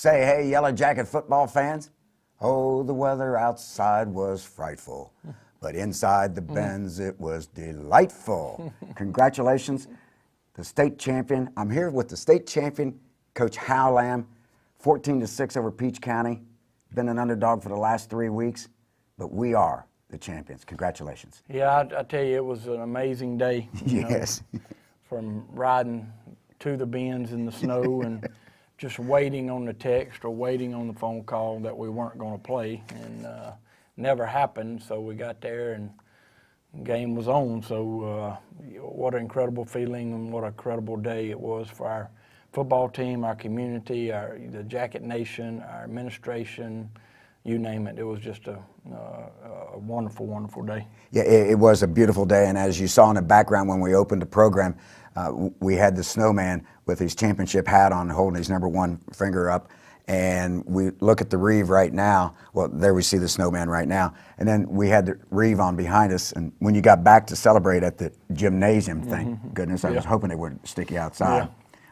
Say hey, Yella Jacket Football fans. Oh, the weather outside was frightful, but inside the Benz it was delightful. Congratulations, the state champion. I'm here with the state champion, Coach Hal Lamb, 14-6 over Peach County. Been an underdog for the last 3 weeks, but we are the champions. Congratulations. Yeah, I tell you, it was an amazing day. Yes. From riding to the Benz in the snow and just waiting on the text or waiting on the phone call that we weren't going to play, and never happened. So we got there and the game was on. So what an incredible feeling and what a incredible day it was for our football team, our community, the Jacket Nation, our administration, you name it. It was just a wonderful, wonderful day. Yeah, it was a beautiful day, and as you saw in the background when we opened the program, we had the snowman with his championship hat on, holding his number one finger up, and we look at the Reeve right now. Well, there we see the snowman right now, and then we had the Reeve on behind us, and when you got back to celebrate at the gymnasium, thank goodness, I was hoping they wouldn't stick you outside. Yeah.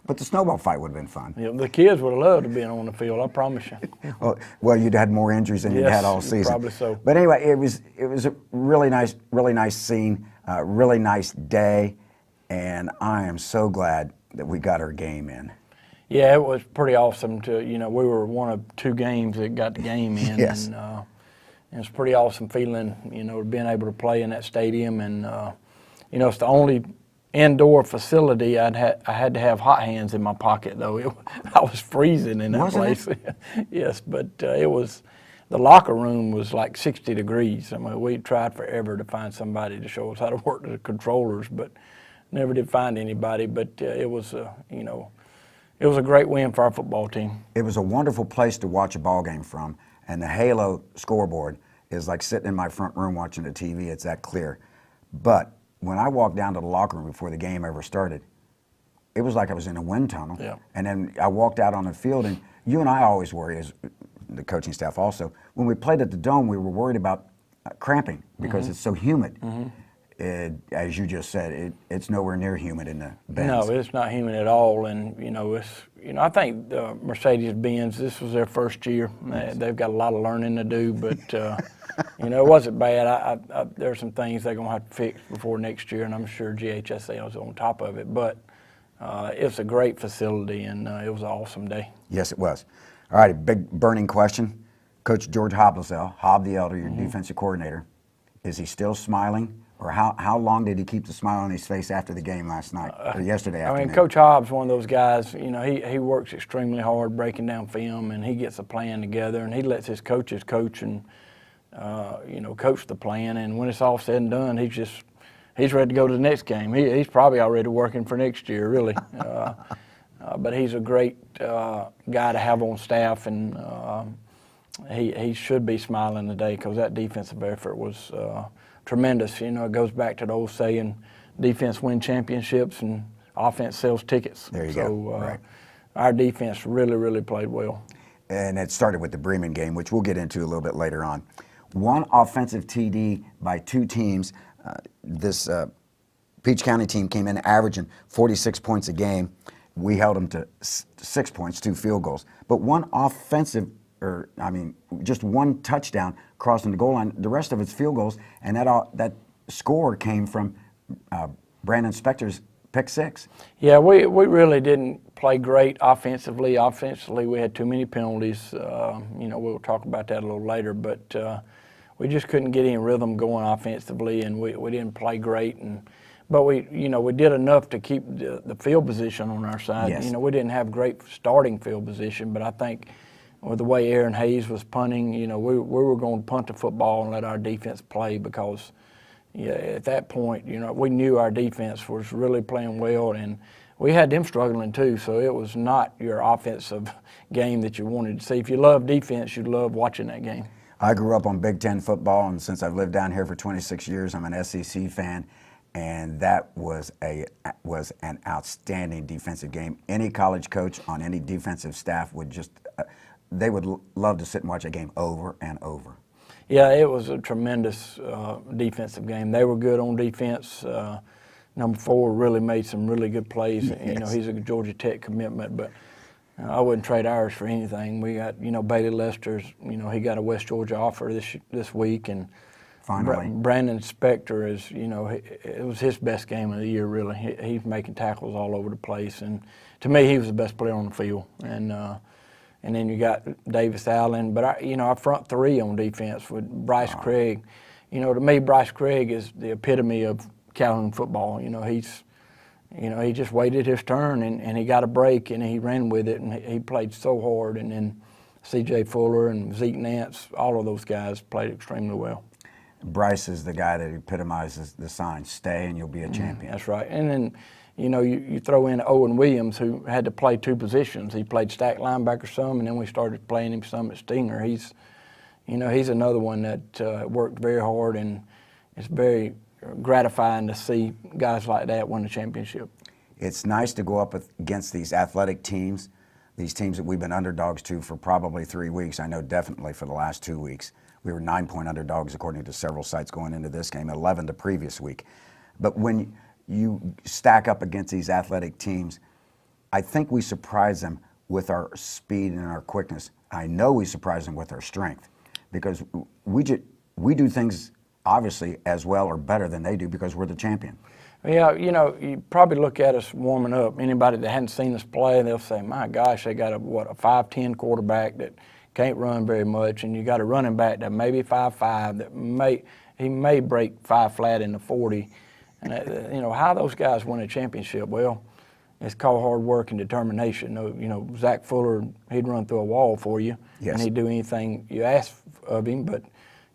But the snowball fight would have been fun. Yeah, the kids would have loved to be on the field, I promise you. Well, you'd had more injuries than you'd had all season. Probably so. But anyway, it was a really nice scene, really nice day, and I am so glad that we got our game in. Yeah, it was pretty awesome to, we were one of 2 games that got the game in. Yes. And it was a pretty awesome feeling, being able to play in that stadium. And, it's the only indoor facility I had to have hot hands in my pocket, though. I was freezing in that place. Yes, but the locker room was like 60 degrees. I mean, we tried forever to find somebody to show us how to work the controllers, but never did find anybody. But it was a great win for our football team. It was a wonderful place to watch a ball game from, and the Halo scoreboard is like sitting in my front room watching the TV. It's that clear. But when I walked down to the locker room before the game ever started, it was like I was in a wind tunnel. Yeah. And then I walked out on the field, and you and I always worry, as the coaching staff also, when we played at the Dome, we were worried about cramping because it's so humid. As you just said, it's nowhere near humid in the Benz. No, it's not humid at all, and I think Mercedes-Benz, this was their first year. They've got a lot of learning to do, but it wasn't bad. There are some things they're gonna have to fix before next year, and I'm sure GHSA was on top of it. But it's a great facility, and it was an awesome day. Yes, it was. All right, a big burning question. Coach George Hoblazell, Hob the Elder, your defensive coordinator, is he still smiling? Or how long did he keep the smile on his face after the game last night, or yesterday afternoon? I mean, Coach Hobbs, one of those guys, he works extremely hard breaking down film, and he gets a plan together, and he lets his coaches coach and, coach the plan. And when it's all said and done, he's ready to go to the next game. He's probably already working for next year, really. But he's a great guy to have on staff, and he should be smiling today because that defensive effort was tremendous. It goes back to the old saying, defense wins championships and offense sells tickets. There you go. Right. Our defense really, really played well. And it started with the Bremen game, which we'll get into a little bit later on. One offensive TD by 2 teams. This Peach County team came in averaging 46 points a game. We held them to 6 points, 2 field goals. But one just one touchdown crossing the goal line. The rest of it's field goals, and that score came from Brandon Spector's pick 6. Yeah, we really didn't play great offensively. Offensively, we had too many penalties. We'll talk about that a little later, but we just couldn't get any rhythm going offensively, and we didn't play great. But we did enough to keep the field position on our side. Yes. We didn't have great starting field position, but I think with the way Aaron Hayes was punting, we were going to punt the football and let our defense play because, at that point, we knew our defense was really playing well, and we had them struggling too. So it was not your offensive game that you wanted to see. If you love defense, you'd love watching that game. I grew up on Big Ten football, and since I've lived down here for 26 years, I'm an SEC fan, and that was an outstanding defensive game. Any college coach on any defensive staff would they would love to sit and watch a game over and over. Yeah, it was a tremendous defensive game. They were good on defense. Number 4 really made some really good plays. Yes. He's a Georgia Tech commitment, but I wouldn't trade ours for anything. We got, Bailey Lester's, he got a West Georgia offer this week, and Finally. Brandon Spector is, it was his best game of the year, really. He's making tackles all over the place, and to me, he was the best player on the field. And then you got Davis Allen, but our front three on defense with Bryce Craig. To me, Bryce Craig is the epitome of Calhoun football. He just waited his turn, and he got a break, and he ran with it, and he played so hard. And then C.J. Fuller and Zeke Nance, all of those guys played extremely well. Bryce is the guy that epitomizes the sign, stay and you'll be a champion. That's right. And then, you throw in Owen Williams, who had to play two positions. He played stack linebacker some, and then we started playing him some at Stinger. He's another one that worked very hard, and it's very gratifying to see guys like that win the championship. It's nice to go up against these athletic teams, these teams that we've been underdogs to for probably 3 weeks. I know definitely for the last 2 weeks. We were 9-point underdogs according to several sites going into this game, 11 the previous week. But when you stack up against these athletic teams, I think we surprise them with our speed and our quickness. I know we surprise them with our strength because we do things obviously as well or better than they do because we're the champion. Yeah, you probably look at us warming up. Anybody that hadn't seen us play, they'll say, my gosh, they got a 5'10" quarterback that can't run very much, and you got a running back that may be 5'5", that may break 5 flat in the 40. And how those guys win a championship? Well, it's called hard work and determination. Zach Fuller, he'd run through a wall for you, yes, and he'd do anything you asked of him. But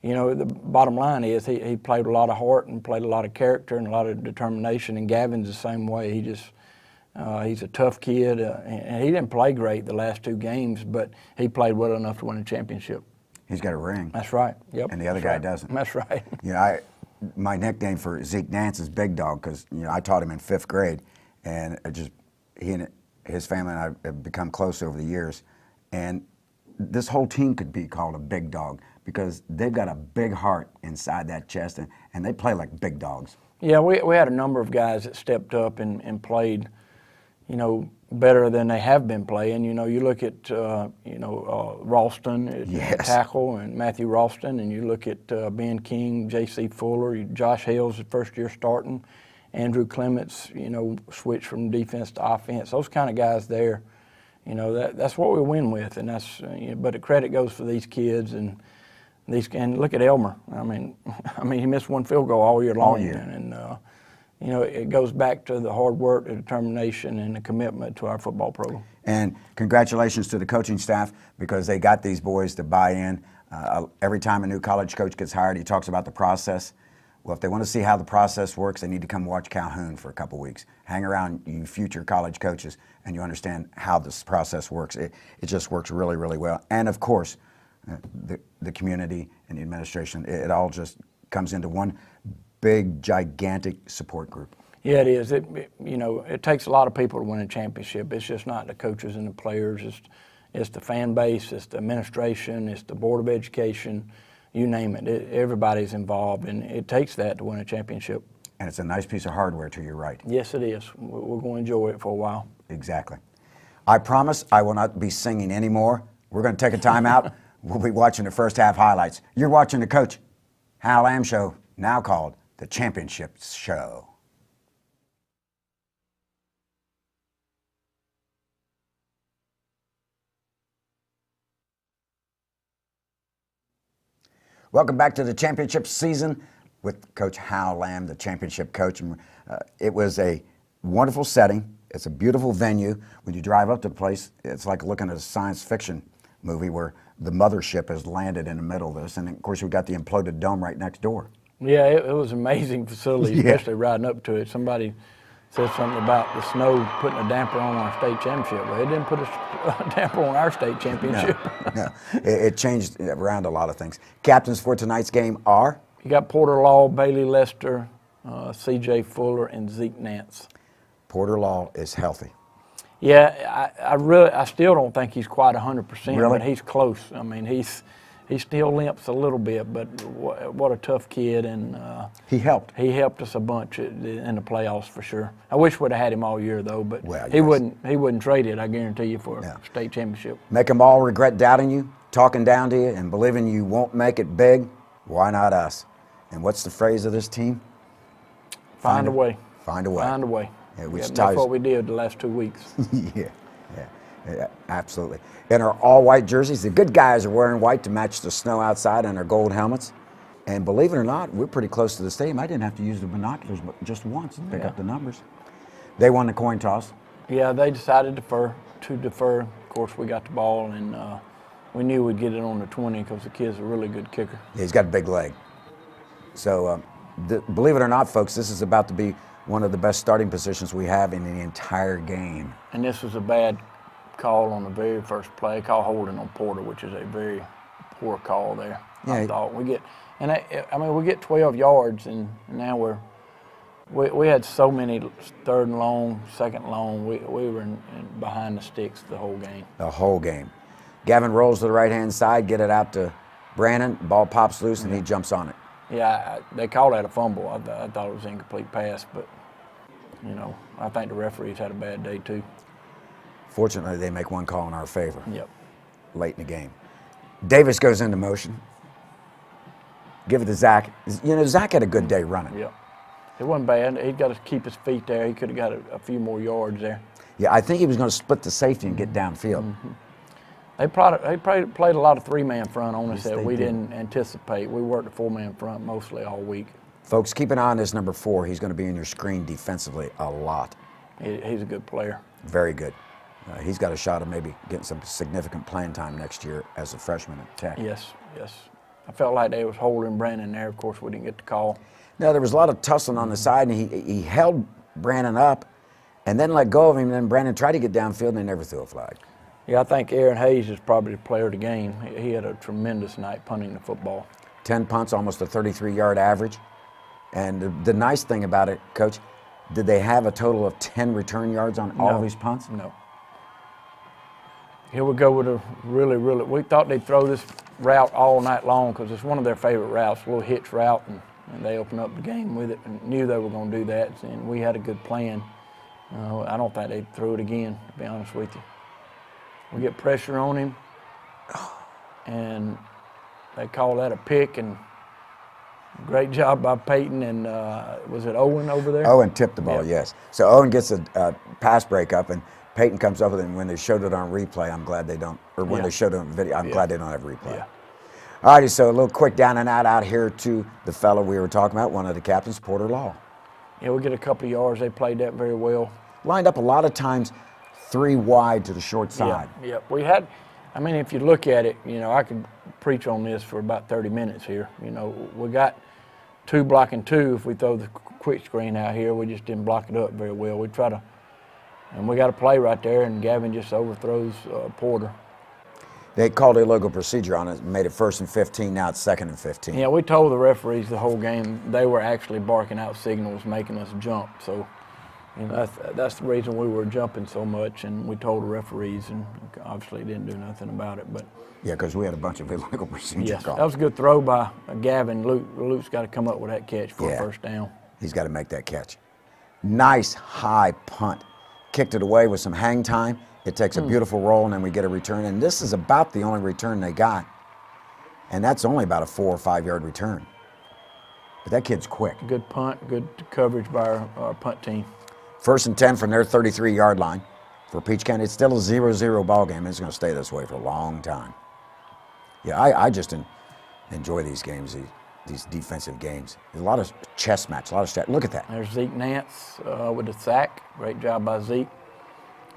the bottom line is he played a lot of heart and played a lot of character and a lot of determination. And Gavin's the same way. He's a tough kid, and he didn't play great the last 2 games, but he played well enough to win a championship. He's got a ring. That's right. Yep. And the other guy doesn't. That's right. My nickname for Zeke Nance is Big Dog because I taught him in 5th grade, and he and his family and I have become close over the years. And this whole team could be called a big dog because they've got a big heart inside that chest, and they play like big dogs. Yeah, we had a number of guys that stepped up and played, better than they have been playing. You look at, Ralston at tackle, and Matthew Ralston, and you look at Ben King, J.C. Fuller, Josh Hales, the first year starting, Andrew Clements, switched from defense to offense. Those kind of guys there, that's what we win with, and that's. But the credit goes for these kids and look at Elmer. I mean, he missed 1 field goal all year long, all year. And it goes back to the hard work, the determination, and the commitment to our football program. And congratulations to the coaching staff because they got these boys to buy in. Every time a new college coach gets hired, he talks about the process. Well, if they want to see how the process works, they need to come watch Calhoun for a couple weeks. Hang around you future college coaches, and you understand how this process works. It just works really, really well. And, of course, the community and the administration, it all just comes into one big, gigantic support group. Yeah, it is. It takes a lot of people to win a championship. It's just not the coaches and the players. It's the fan base. It's the administration. It's the Board of Education. You name it. Everybody's involved, and it takes that to win a championship. And it's a nice piece of hardware to your right. Yes, it is. We're going to enjoy it for a while. Exactly. I promise I will not be singing anymore. We're going to take a time out. We'll be watching the first half highlights. You're watching the Coach Hal Lamb Show, now called the Championship Show. Welcome back to the championship season with Coach Hal Lamb, the championship coach. And, it was a wonderful setting. It's a beautiful venue. When you drive up to the place, it's like looking at a science fiction movie where the mothership has landed in the middle of this. And, of course, we've got the imploded dome right next door. Yeah, it was an amazing facility, especially riding up to it. Somebody said something about the snow putting a damper on our state championship. Well, it didn't put a damper on our state championship. No. It changed around a lot of things. Captains for tonight's game are? You got Porter Law, Bailey Lester, C.J. Fuller, and Zeke Nance. Porter Law is healthy. Yeah, I still don't think he's quite 100%, really? But he's close. I mean, he still limps a little bit, but what a tough kid, and he helped. He helped us a bunch in the playoffs for sure. I wish we'd have had him all year though, but Well, he yes. wouldn't trade it. I guarantee you for a state championship. Make them all regret doubting you, talking down to you, and believing you won't make it big. Why not us? And what's the phrase of this team? Find a way. Find a way. Find a way. Yeah, which That's ties- what we did the last 2 weeks. Yeah, absolutely. In our all-white jerseys, the good guys are wearing white to match the snow outside and our gold helmets. And believe it or not, we're pretty close to the stadium. I didn't have to use the binoculars but just once to pick up the numbers. They won the coin toss. Yeah, they decided to defer. Of course, we got the ball, and we knew we'd get it on the 20 because the kid's a really good kicker. Yeah, he's got a big leg. So believe it or not, folks, this is about to be one of the best starting positions we have in the entire game. And this was a bad call on the very first play, call holding on Porter, which is a very poor call there. Yeah. I thought we get 12 yards, and now we had so many third and long, second and long. We were in behind the sticks the whole game. The whole game. Gavin rolls to the right-hand side, get it out to Brandon. Ball pops loose, and he jumps on it. Yeah, they called that a fumble. I thought it was an incomplete pass, but I think the referees had a bad day too. Fortunately, they make one call in our favor. Yep. Late in the game. Davis goes into motion. Give it to Zach. Zach had a good day running. Yep. It wasn't bad. He got to keep his feet there. He could have got a few more yards there. Yeah, I think he was going to split the safety and get downfield. Mm-hmm. They played a lot of three-man front on us that we did. didn't anticipate. We worked a four-man front mostly all week. Folks, keep an eye on this number 4. He's going to be in your screen defensively a lot. He's a good player. Very good. He's got a shot of maybe getting some significant playing time next year as a freshman at Tech. Yes. I felt like they was holding Brandon there. Of course, we didn't get the call. No, there was a lot of tussling on the side, and he held Brandon up and then let go of him, and then Brandon tried to get downfield, and they never threw a flag. Yeah, I think Aaron Hayes is probably the player of the game. He had a tremendous night punting the football. 10 punts, almost a 33-yard average. And the nice thing about it, Coach, did they have a total of 10 return yards on all of these punts? No. Here we go with a really, we thought they'd throw this route all night long because it's one of their favorite routes, a little hitch route, and they opened up the game with it and knew they were going to do that, and we had a good plan. I don't think they'd throw it again, to be honest with you. We get pressure on him, and they call that a pick, and great job by Peyton, and was it Owen over there? Owen tipped the ball, Yeah. yes. So Owen gets a pass break up, and Peyton comes up with it, and when they showed it on replay, I'm glad they don't, or when they showed it on video, I'm glad they don't have replay. Yeah. All righty, so a little quick down and out here to the fellow we were talking about, one of the captains, Porter Law. Yeah, we get a couple of yards. They played that very well. Lined up a lot of times 3 wide to the short side. Yeah. We had, if you look at it, I could preach on this for about 30 minutes here. We got 2 blocking 2. If we throw the quick screen out here, we just didn't block it up very well. We try to, and we got a play right there, and Gavin just overthrows Porter. They called illegal procedure on it, made it 1st and 15, now it's 2nd and 15. Yeah, we told the referees the whole game they were actually barking out signals, making us jump. So, that's the reason we were jumping so much, and we told the referees, and obviously didn't do nothing about it. But yeah, because we had a bunch of illegal procedure yes, calls. that was a good throw by Gavin. Luke's got to come up with that catch for a first down. He's got to make that catch. Nice high punt. Kicked it away with some hang time. It takes a beautiful roll, and then we get a return. And this is about the only return they got. And that's only about a 4 or 5 yard return. But that kid's quick. Good punt, good coverage by our punt team. 1st and 10 from their 33-yard line for Peach County. It's still a 0-0 ball game. It's going to stay this way for a long time. Yeah, I just enjoy these games, these defensive games. There's a lot of chess match, a lot of stat. Look at that. There's Zeke Nance with the sack. Great job by Zeke.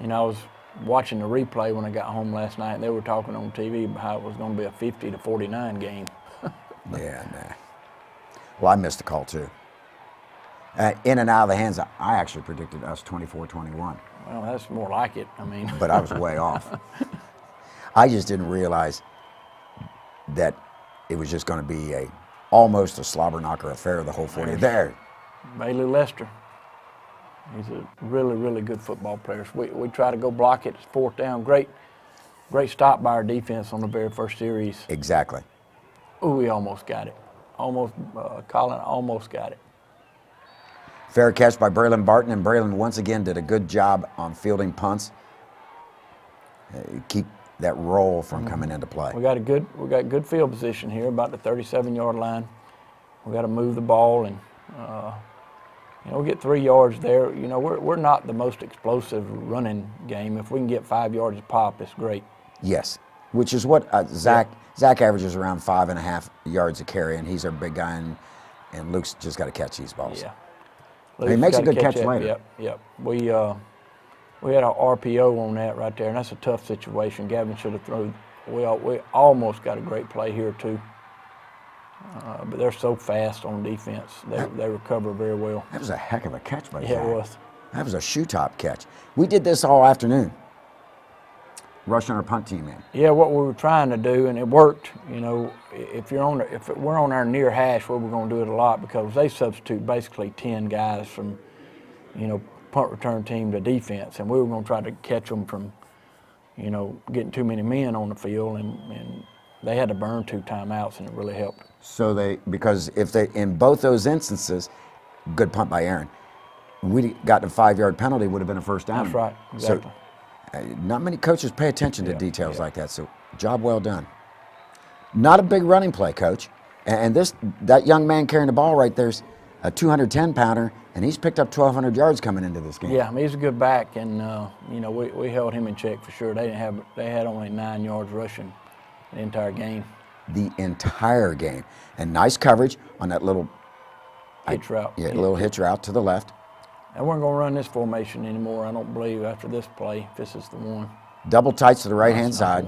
I was watching the replay when I got home last night, and they were talking on TV about how it was going to be a 50-49 game. Yeah, nah. Well, I missed the call too. In and out of the hands, I actually predicted us 24-21. Well, that's more like it. But I was way off. I just didn't realize that it was just going to be almost a slobber knocker affair the whole 40. There. Bailey Lester. He's a really, really good football player. So we try to go block it. It's 4th down. Great stop by our defense on the very first series. Exactly. Ooh, he almost got it. Colin almost got it. Fair catch by Braylon Barton, and Braylon once again did a good job on fielding punts. Keep that roll from coming into play. We got good field position here, about the 37-yard line. We got to move the ball, and we get 3 yards there. We're not the most explosive running game. If we can get 5 yards a pop, it's great. Yes, which is what Zach averages around 5.5 yards a carry, and he's our big guy, and Luke's just got to catch these balls. Yeah. He makes a good catch later. Yep. We had our RPO on that right there, and that's a tough situation. Gavin should have thrown. We almost got a great play here too, but they're so fast on defense. They recover very well. That was a heck of a catch by Zach. Yeah, it was. That was a shoe top catch. We did this all afternoon, rushing our punt team in. Yeah, what we were trying to do, and it worked. If we're on our near hash, we're going to do it a lot because they substitute basically 10 guys from, punt return team to defense, and we were going to try to catch them from, getting too many men on the field, and they had to burn 2 timeouts, and it really helped. So because if they, in both those instances, good punt by Aaron, we got a 5-yard penalty, would have been a first down. That's right, exactly. So, not many coaches pay attention to details like that, so job well done. Not a big running play, Coach. And that young man carrying the ball right there's a 210-pounder, and he's picked up 1,200 yards coming into this game. Yeah, he's a good back, and we held him in check for sure. They had only 9 yards rushing the entire game. The entire game, and nice coverage on that little hitch route. Yeah, little hitch route to the left. And we're going to run this formation anymore, I don't believe, after this play, if this is the one. Double tights to the right-hand side.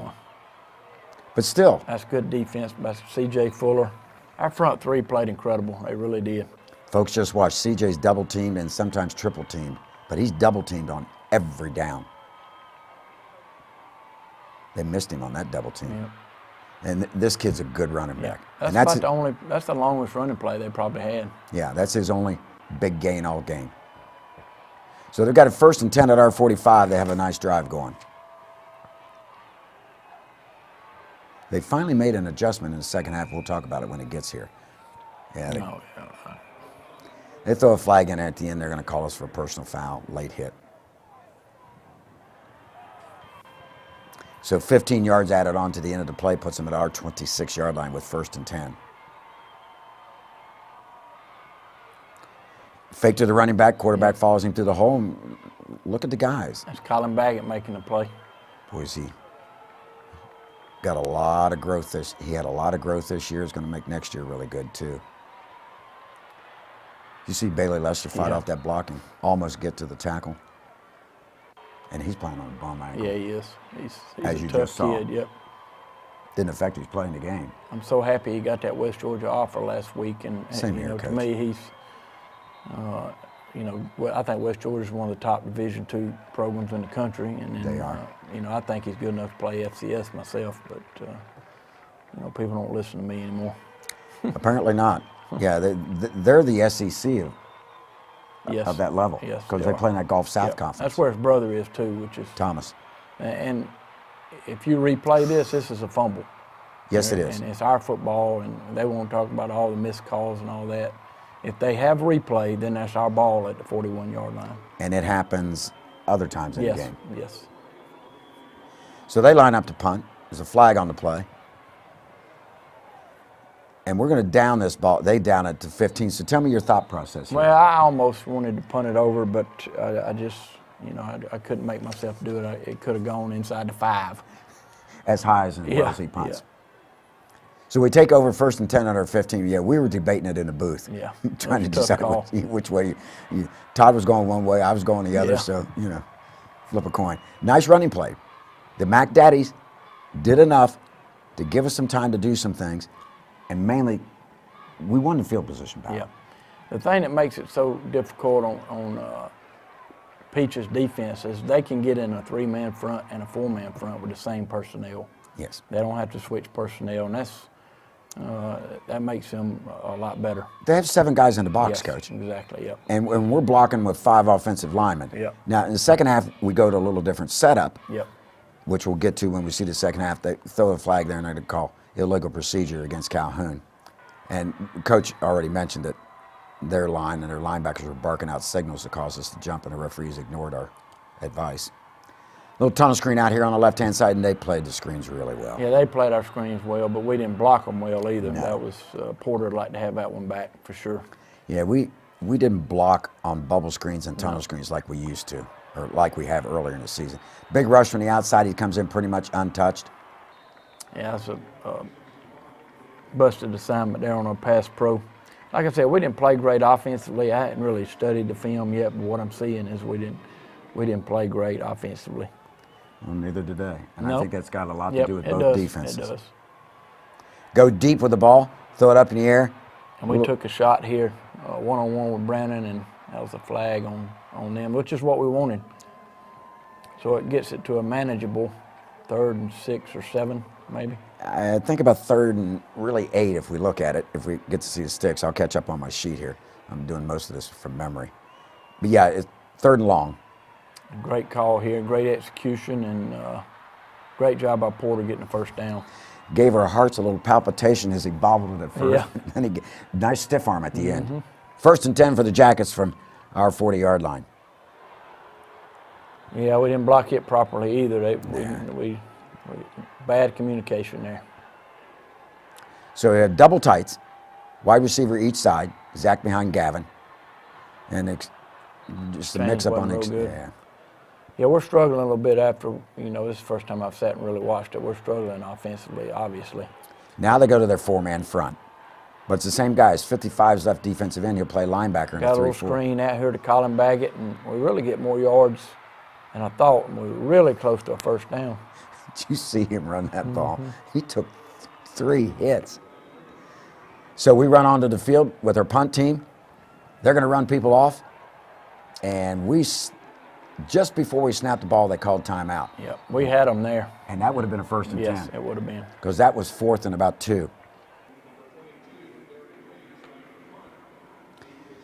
But still. That's good defense by C.J. Fuller. Our front three played incredible. They really did. Folks, just watch. C.J.'s double-teamed and sometimes triple-teamed, but he's double-teamed on every down. They missed him on that double-team. Yeah. And this kid's a good running back. That's that's the longest running play they probably had. Yeah, that's his only big gain all game. So they've got a 1st and 10 at our 45. They have a nice drive going. They finally made an adjustment in the second half. We'll talk about it when it gets here. Yeah, they throw a flag in at the end. They're going to call us for a personal foul, late hit. So 15 yards added on to the end of the play puts them at our 26-yard line with 1st and 10. Fake to the running back. Quarterback follows him through the hole. And look at the guys. That's Colin Baggett making the play. Boy, is he got a lot of growth he had a lot of growth this year. Is going to make next year really good too. You see Bailey Lester fight off that block and almost get to the tackle. And he's playing on a bum ankle. Yeah, he is. He's As a you tough just saw. kid, yep. Didn't affect his play in the game. I'm so happy he got that West Georgia offer last week. And Same here, to Coach. me, he's, I think West Georgia is one of the top Division II programs in the country. And then, They are. I think he's good enough to play FCS myself, but, people don't listen to me anymore. Apparently not. Yeah, they're the SEC of that level. Yes, because they play in that Gulf South Yep. Conference. That's where his brother is too, which is Thomas. And if you replay this is a fumble. Yes, it is. And it's our football, and they won't talk about all the missed calls and all that. If they have replay, then that's our ball at the 41-yard line. And it happens other times in the game. Yes. So they line up to punt. There's a flag on the play. And we're going to down this ball. They down it to 15. So tell me your thought process here. Well, I almost wanted to punt it over, but I just, I couldn't make myself do it. It could have gone inside the 5. As high as he punts. Yeah. So we take over 1st and 10 at our 15. Yeah, we were debating it in the booth. Yeah. Trying to It was a tough decide which way. Todd was going one way, I was going the other, Yeah. so, flip a coin. Nice running play. The Mac Daddies did enough to give us some time to do some things, and mainly, we won the field position battle. Yeah. The thing that makes it so difficult on Peach's defense is they can get in a 3-man front and a 4-man front with the same personnel. Yes. They don't have to switch personnel, and that makes them a lot better. They have 7 guys in the box, Yes, Coach. Exactly, yep. And we're blocking with 5 offensive linemen. Yep. Now, in the second half, we go to a little different setup, Yep. which we'll get to when we see the second half. They throw a flag there and they call illegal procedure against Calhoun. And Coach already mentioned that their line and their linebackers were barking out signals to cause us to jump, and the referees ignored our advice. Little tunnel screen out here on the left-hand side, and they played the screens really well. Yeah, they played our screens well, but we didn't block them well either. No. That was Porter would like to have that one back for sure. Yeah, we didn't block on bubble screens and tunnel screens like we used to, or like we have earlier in the season. Big rush from the outside. He comes in pretty much untouched. Yeah, that's a busted assignment there on our pass pro. Like I said, we didn't play great offensively. I hadn't really studied the film yet, but what I'm seeing is we didn't play great offensively. Well, neither did they. And Nope. I think that's got a lot to do with both does. defenses. It does. Go deep with the ball, throw it up in the air. And we took a shot here, one-on-one with Brandon, and that was a flag on them, which is what we wanted. So it gets it to a manageable 3rd and 6 or 7, maybe. I think about 3rd and really 8 if we look at it. If we get to see the sticks, I'll catch up on my sheet here. I'm doing most of this from memory. But yeah, it's 3rd and long. Great call here, great execution, and great job by Porter getting the first down. Gave our hearts a little palpitation as he bobbled it at first. Yeah. And he nice stiff arm at the end. 1st and 10 for the Jackets from our 40-yard line. Yeah, we didn't block it properly either. We bad communication there. So we had double tights, wide receiver each side, Zach behind Gavin, and just a Fans mix up on wasn't real good. yeah. Yeah, we're struggling a little bit after, this is the first time I've sat and really watched it. We're struggling offensively, obviously. Now they go to their 4-man front. But it's the same guys. 55's left defensive end. He'll play linebacker in Got a a little 3-4. screen out here to Colin Baggett, and we really get more yards than I thought. And we were really close to a first down. Did you see him run that ball? He took 3 hits. So we run onto the field with our punt team. They're going to run people off. And just before we snapped the ball, they called timeout. Yep, we had them there. And that would have been a 1st and 10. Yes, it would have been. Because that was 4th and about 2.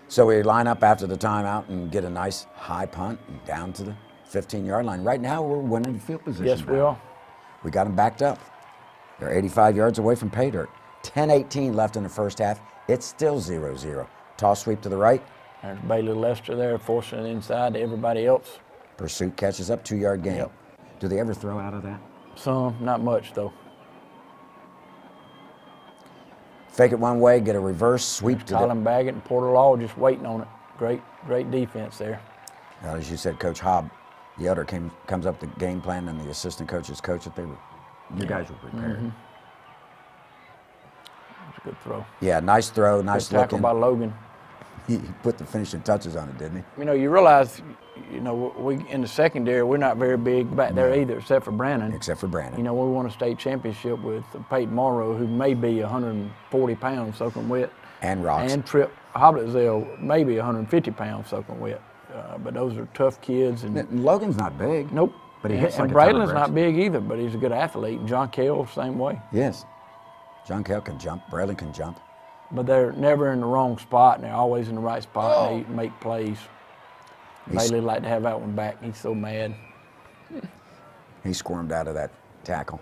So we line up after the timeout and get a nice high punt and down to the 15-yard line. Right now, we're winning the field position. Yes, we are. We got them backed up. They're 85 yards away from pay dirt. 10:18 left in the first half. It's still 0-0. Toss sweep to the right. There's Bailey Lester there forcing it inside to everybody else. Pursuit catches up, 2-yard gain. Yep. Do they ever throw out of that? Some, not much though. Fake it one way, get a reverse sweep to Colin Baggett and Porter Law just waiting on it. Great defense there. As you said, Coach Hobb, the other comes up with the game plan, and the assistant coaches coach it. You guys were prepared. It was a good throw. Yeah, nice throw, nice Good tackle looking. by Logan. He put the finishing touches on it, didn't he? You realize, we in the secondary, we're not very big back there either, except for Brandon. Except for Brandon. We won a state championship with Peyton Morrow, who may be 140 pounds soaking wet. And Rocks. And Trip Hoblitzell, maybe 150 pounds soaking wet. But those are tough kids. And Logan's not big. nope. But he hits like and a ton of Braylon's bricks. not big either, but he's a good athlete. And John Kell, same way. Yes. John Kell can jump. Braylon can jump. But they're never in the wrong spot, and they're always in the right spot, and they make plays. Bailey like to have that one back. He's so mad. He squirmed out of that tackle.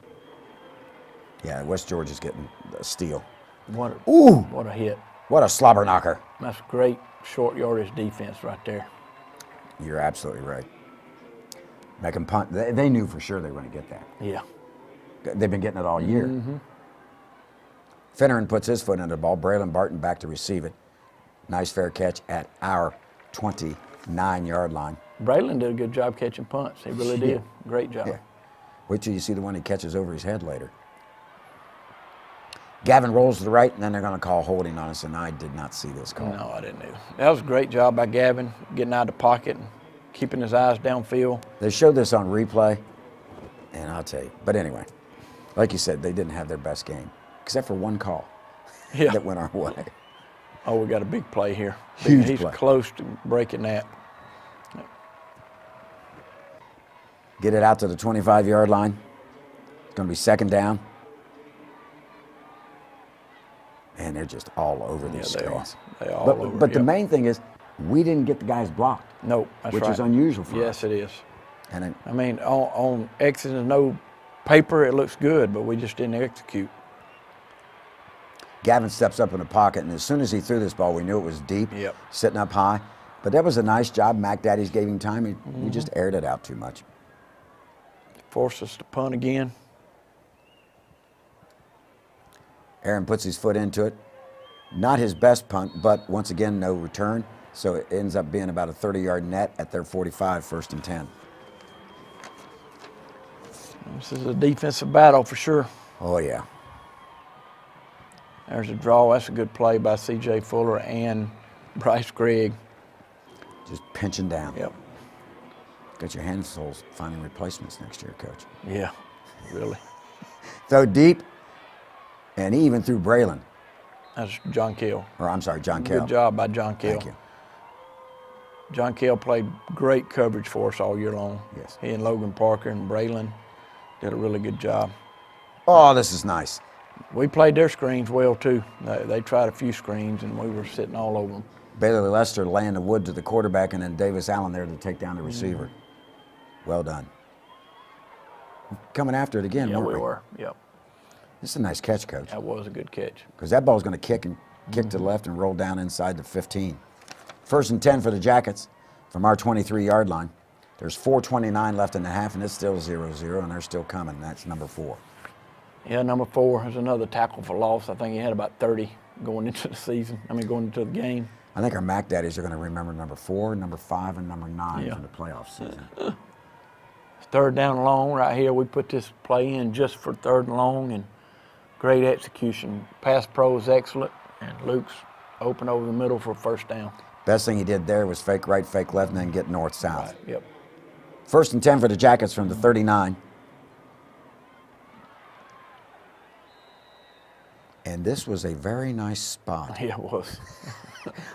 Yeah, West Georgia's getting a steal. What a hit. What a slobber knocker. That's great short yardage defense right there. You're absolutely right. Make them punt. They knew for sure they were going to get that. Yeah. They've been getting it all year. Finneran puts his foot in the ball. Braylon Barton back to receive it. Nice fair catch at our 29-yard line. Braylon did a good job catching punts. He really did. Great job. Yeah. Wait till you see the one he catches over his head later. Gavin rolls to the right, and then they're going to call holding on us, and I did not see this call. No, I didn't either. That was a great job by Gavin, getting out of the pocket and keeping his eyes downfield. They showed this on replay, and I'll tell you. But anyway, like you said, they didn't have their best game, except for one call that went our way. Oh, we got a big play here. Huge He's play. close to breaking that. Get it out to the 25-yard line. It's going to be 2nd down. And they're just all over these screens. They are all over. But the main thing is, we didn't get the guys blocked. No, that's which right. is unusual for us. Yes, it is. And I mean, on X's and no paper, it looks good, but we just didn't execute. Gavin steps up in the pocket, and as soon as he threw this ball, we knew it was deep, Yep. sitting up high. But that was a nice job. Mac Daddies gave him time. We just aired it out too much. Forced us to punt again. Aaron puts his foot into it. Not his best punt, but once again, no return. So it ends up being about a 30-yard net at their 45, 1st and 10. This is a defensive battle for sure. Oh, yeah. There's a draw. That's a good play by C.J. Fuller and Bryce Gregg. Just pinching down. Yep. Got your hands full finding replacements next year, Coach. Yeah, really. Throw deep, and he even threw Braylon. That's John Kell. Or I'm sorry, John Kell. Good job by John Kell. Thank you. John Kell played great coverage for us all year long. Yes. He and Logan Parker and Braylon did a really good job. Oh, this is nice. We played their screens well too. They tried a few screens and we were sitting all over them. Baylor Lester laying the wood to the quarterback, and then Davis Allen there to take down the receiver. Well done. Coming after it again, Yeah, weren't we were. Yep. This is a nice catch, Coach. That was a good catch. Because that ball's going to kick to the left and roll down inside the 15. 1st and 10 for the Jackets from our 23-yard line. There's 4:29 left in the half, and it's still 0-0, and they're still coming. That's number 4. Yeah, number 4 is another tackle for loss. I think he had about 30 going into the season. Going into the game. I think our Mac Daddies are going to remember number 4, number 5, and number 9 Yeah. from the playoff season. It's 3rd down and long right here. We put this play in just for 3rd and long, and great execution. Pass pro is excellent, and Luke's open over the middle for 1st down. Best thing he did there was fake right, fake left, and then get north-south. Right, yep. 1st and 10 for the Jackets from the 39. And this was a very nice spot. Yeah, it was.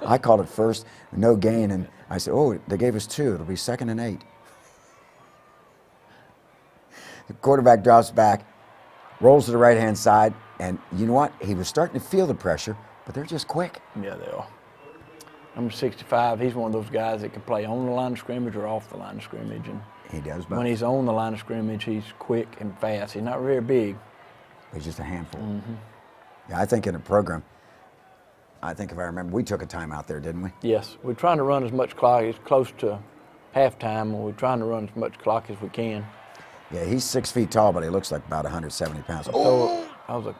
I called it first, no gain, and I said, oh, they gave us 2. It'll be 2nd and 8. The quarterback drops back, rolls to the right-hand side, and you know what? He was starting to feel the pressure, but they're just quick. Yeah, they are. Number 65, he's one of those guys that can play on the line of scrimmage or off the line of scrimmage. And He does both. when he's on the line of scrimmage, he's quick and fast. He's not very big. He's just a handful. Yeah, I think in a program, I think if I remember, we took a time out there, didn't we? Yes, we're trying to run as much clock. It's close to halftime, and we're trying to run as much clock as we can. Yeah, he's 6 feet tall, but he looks like about 170 pounds. So that was a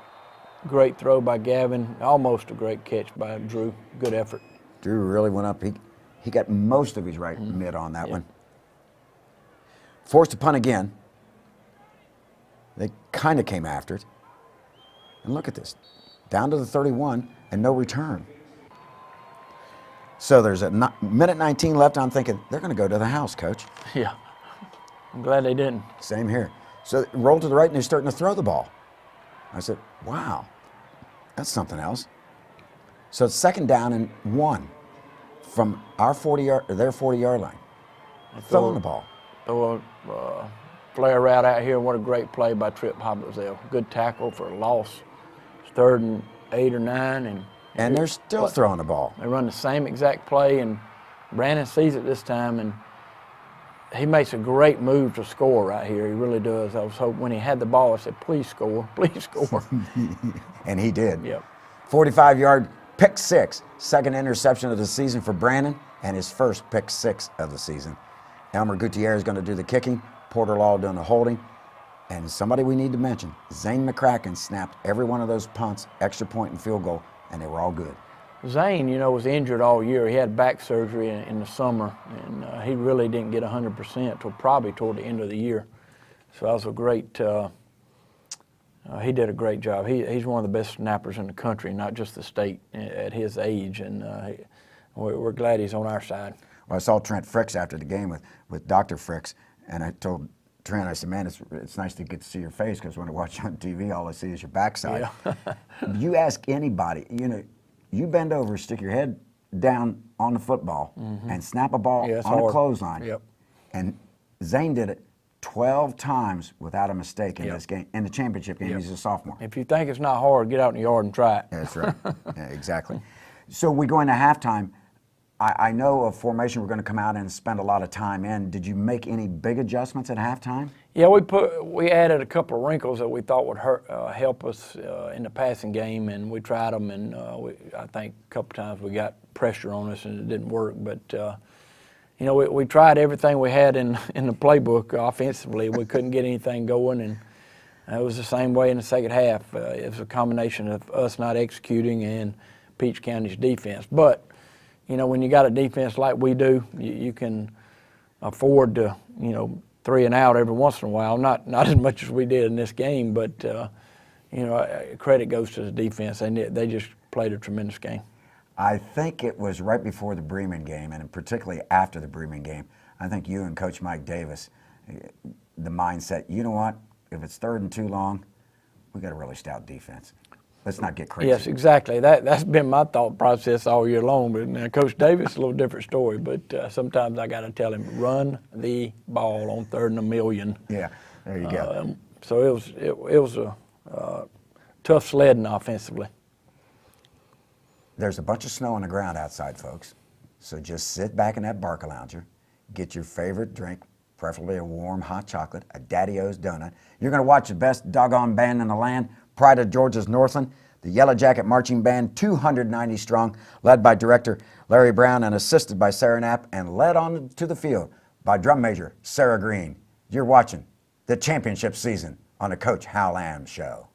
great throw by Gavin, almost a great catch by Drew. Good effort. Drew really went up. He got most of his right mid on that one. Forced to punt again. They kind of came after it. And look at this. Down to the 31 and no return. So there's a minute 19 left. I'm thinking, they're going to go to the house, Coach. Yeah, I'm glad they didn't. Same here. So roll to the right, and they're starting to throw the ball. I said, wow, that's something else. So it's 2nd down and 1 from our 40-yard, their 40-yard line. Throwing the ball. Throw a flare route out here. What a great play by Trip Hobbitzell. Good tackle for a loss. It's 3rd and 8 or 9, And they're still throwing the ball. they run the same exact play, and Brandon sees it this time, and he makes a great move to score right here. He really does. I was hoping when he had the ball, I said, please score, please score. And he did. Yep. 45-yard pick 6. 2nd interception of the season for Brandon, and his 1st pick 6 of the season. Elmer Gutierrez is going to do the kicking. Porter Law doing the holding. And somebody we need to mention, Zane McCracken snapped every one of those punts, extra point and field goal, and they were all good. Zane, was injured all year. He had back surgery in the summer, and he really didn't get 100% till probably toward the end of the year. So that was a great, he did a great job. He's one of the best snappers in the country, not just the state, at his age, and we're glad he's on our side. Well, I saw Trent Fricks after the game with Dr. Fricks, and I told Trent, I said, man, it's nice to get to see your face, because when I watch you on TV, all I see is your backside. Yeah. You ask anybody, you bend over, stick your head down on the football, and snap a ball Yeah, it's on a hard. clothesline. Yep. And Zane did it 12 times without a mistake in Yep. this game, in the championship game. Yep. He's a sophomore. If you think it's not hard, get out in the yard and try it. That's right. Yeah, exactly. So we go into halftime. I know of formation we're going to come out and spend a lot of time in. Did you make any big adjustments at halftime? Yeah, we added a couple of wrinkles that we thought would help us in the passing game, and we tried them, and I think a couple times we got pressure on us and it didn't work. But you know, we tried everything we had in the playbook offensively. We couldn't get anything going, and it was the same way in the second half. It was a combination of us not executing and Peach County's defense. But you know, when you got a defense like we do, you can afford to, you know, 3 and out every once in a while. Not as much as we did in this game, but you know, credit goes to the defense. They just played a tremendous game. I think it was right before the Bremen game, and particularly after the Bremen game. I think you and Coach Mike Davis, the mindset, you know what? If it's 3rd and too long, we got a really stout defense. Let's not get crazy. Yes, exactly. That's been my thought process all year long. But now Coach Davis, a little different story. But sometimes I got to tell him, run the ball on 3rd and 1,000,000. Yeah, there you go. So it was a tough sledding offensively. There's a bunch of snow on the ground outside, folks. So just sit back in that Barca Lounger, get your favorite drink, preferably a warm hot chocolate, a Daddy-O's donut. You're going to watch the best doggone band in the land, Pride of Georgia's Northland, the Yella Jacket Marching Band, 290 strong, led by director Larry Brown and assisted by Sarah Knapp, and led on to the field by drum major Sarah Green. You're watching the championship season on the Coach Hal Lamb Show.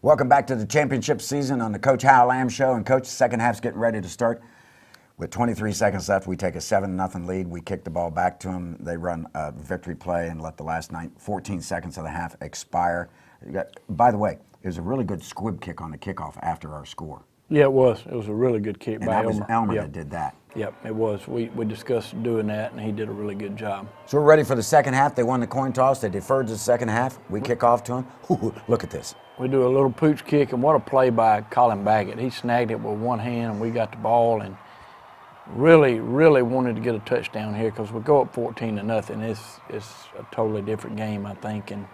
Welcome back to the championship season on the Coach Hal Lamb Show. And Coach, the second half's getting ready to start. With 23 seconds left, we take a 7-0 lead. We kick the ball back to them. They run a victory play and let the last 14 seconds of the half expire. By the way, it was a really good squib kick on the kickoff after our score. Yeah, it was. It was a really good kick by Elmer. Elmer. Elmer Yep. that did that. Yep, it was. We discussed doing that, and he did a really good job. So we're ready for the second half. They won the coin toss. They deferred to the second half. We kick off to them. Ooh, look at this. We do a little pooch kick, and what a play by Colin Baggett. He snagged it with one hand, and we got the ball, and really, really wanted to get a touchdown here because we go up 14-0. It's a totally different game, I think. And,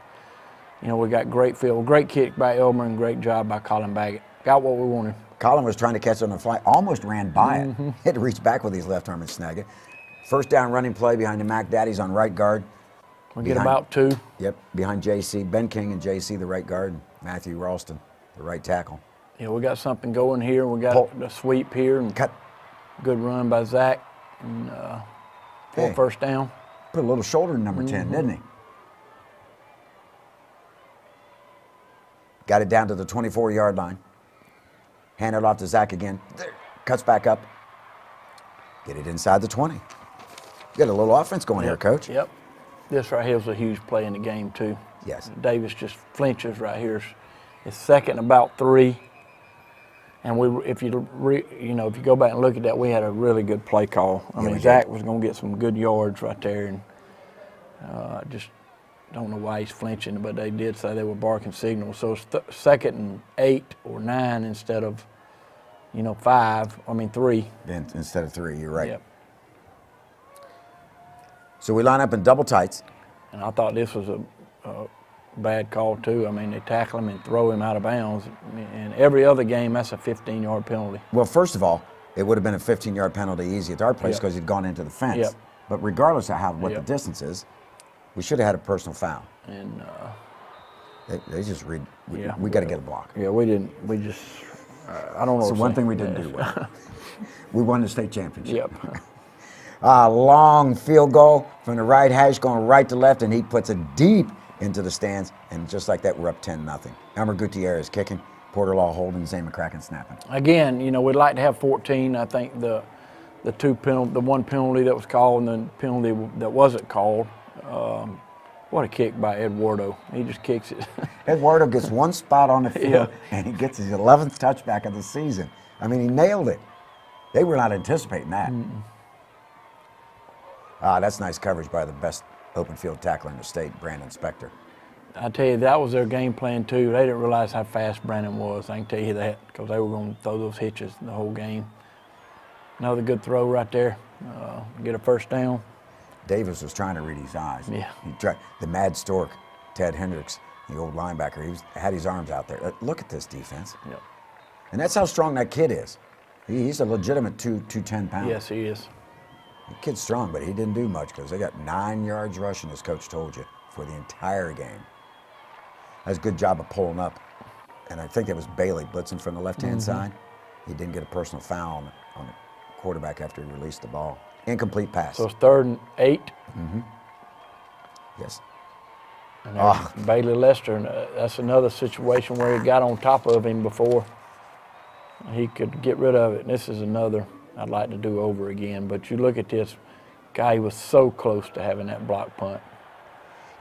you know, we got great field, great kick by Elmer, and great job by Colin Baggett. Got what we wanted. Colin was trying to catch it on the fly, almost ran by it. He had to reach back with his left arm and snag it. First down running play behind the Mac Daddies on right guard. We get about two. Yep, behind JC. Ben King and JC, the right guard. Matthew Ralston, the right tackle. Yeah, we got something going here. We got the sweep here. And cut. Good run by Zach. And for first down. Put a little shoulder in number 10, didn't he? Got it down to the 24-yard line. Hand it off to Zach again. There. Cuts back up. Get it inside the 20. Got a little offense going here, Coach. Yep. This right here was a huge play in the game, too. Yes. Davis just flinches right here. It's second and about 3. And if you go back and look at that, we had a really good play call. I mean, Zach was going to get some good yards right there, and just don't know why he's flinching, but they did say they were barking signals. So it's second and 8 or 9 instead of, 3. Then instead of 3, you're right. Yep. So we line up in double tights. And I thought this was a bad call, too. I mean, they tackle him and throw him out of bounds. In every other game, that's a 15-yard penalty. Well, first of all, it would have been a 15-yard penalty easy at our place because he'd gone into the fence. Yep. But regardless of what the distance is, we should have had a personal foul. And they just read. We got to get a block. Yeah, we didn't. We just. I don't know. So one thing we didn't do well. We won the state championship. Yep. Long field goal from the right hash going right to left, and he puts it deep into the stands. And just like that, we're up 10-0. Elmer Gutierrez kicking, Porter Law holding, Zay McCracken snapping. Again, we'd like to have 14. I think the one penalty that was called and the penalty that wasn't called. What a kick by Eduardo. He just kicks it. Eduardo gets one spot on the field, and he gets his 11th touchback of the season. I mean, he nailed it. They were not anticipating that. That's nice coverage by the best open field tackler in the state, Brandon Spector. I tell you, that was their game plan too. They didn't realize how fast Brandon was. I can tell you that, because they were going to throw those hitches the whole game. Another good throw right there. Get a first down. Davis was trying to read his eyes. Yeah. He tried. The Mad Stork, Ted Hendricks, the old linebacker, had his arms out there. Look at this defense. Yep. And that's how strong that kid is. He's a legitimate 210 pounds. Yes, he is. The kid's strong, but he didn't do much because they got 9 yards rushing, as Coach told you, for the entire game. That was a good job of pulling up. And I think it was Bailey blitzing from the left-hand side. He didn't get a personal foul on the quarterback after he released the ball. Incomplete pass. So it's 3rd and 8. Yes. And there's Bailey Lester, and that's another situation where he got on top of him before he could get rid of it. And this is another I'd like to do over again. But you look at this guy, he was so close to having that block punt.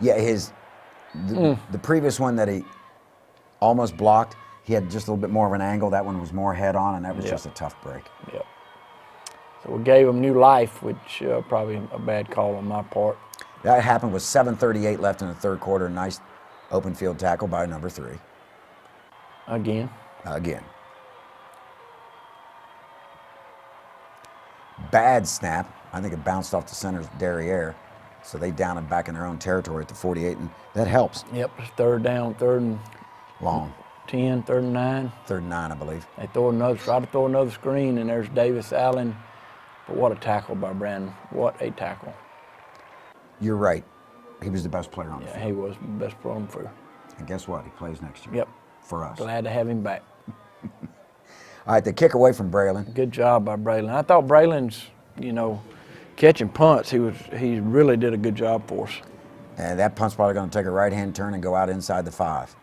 Yeah, the previous one that he almost blocked, he had just a little bit more of an angle. That one was more head on, and that was just a tough break. Yep. So we gave him new life, which probably a bad call on my part. That happened with 7:38 left in the third quarter. Nice open field tackle by number 3. Again. Bad snap. I think it bounced off the center's derriere. So they down it back in their own territory at the 48, and that helps. Yep, it's 3rd down, 3rd and Long. 10, 3rd and 9. 3rd and 9, I believe. They try to throw another screen, and there's Davis Allen. But what a tackle by Brandon. What a tackle. You're right. He was the best player on the field. He was the best player on the field. And guess what? He plays next year. Yep. For us. Glad to have him back. All right, the kick away from Braylon. Good job by Braylon. I thought Braylon's, catching punts, he really did a good job for us. And that punt's probably going to take a right-hand turn and go out inside the 5.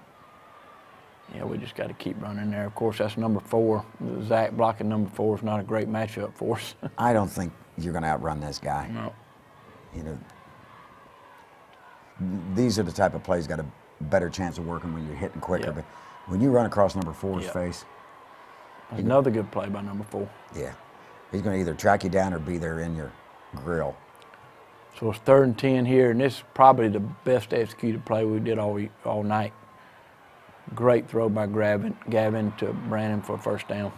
Yeah, we just got to keep running there. Of course, that's number 4. Zach blocking number 4 is not a great matchup for us. I don't think you're going to outrun this guy. No. These are the type of plays got a better chance of working when you're hitting quicker. Yep. But when you run across number 4's face, Another good play by number 4. yeah, he's going to either track you down or be there in your grill. So it's 3rd and 10 here, and this is probably the best executed play we did all night. Great throw by Gavin to Brandon for a first down.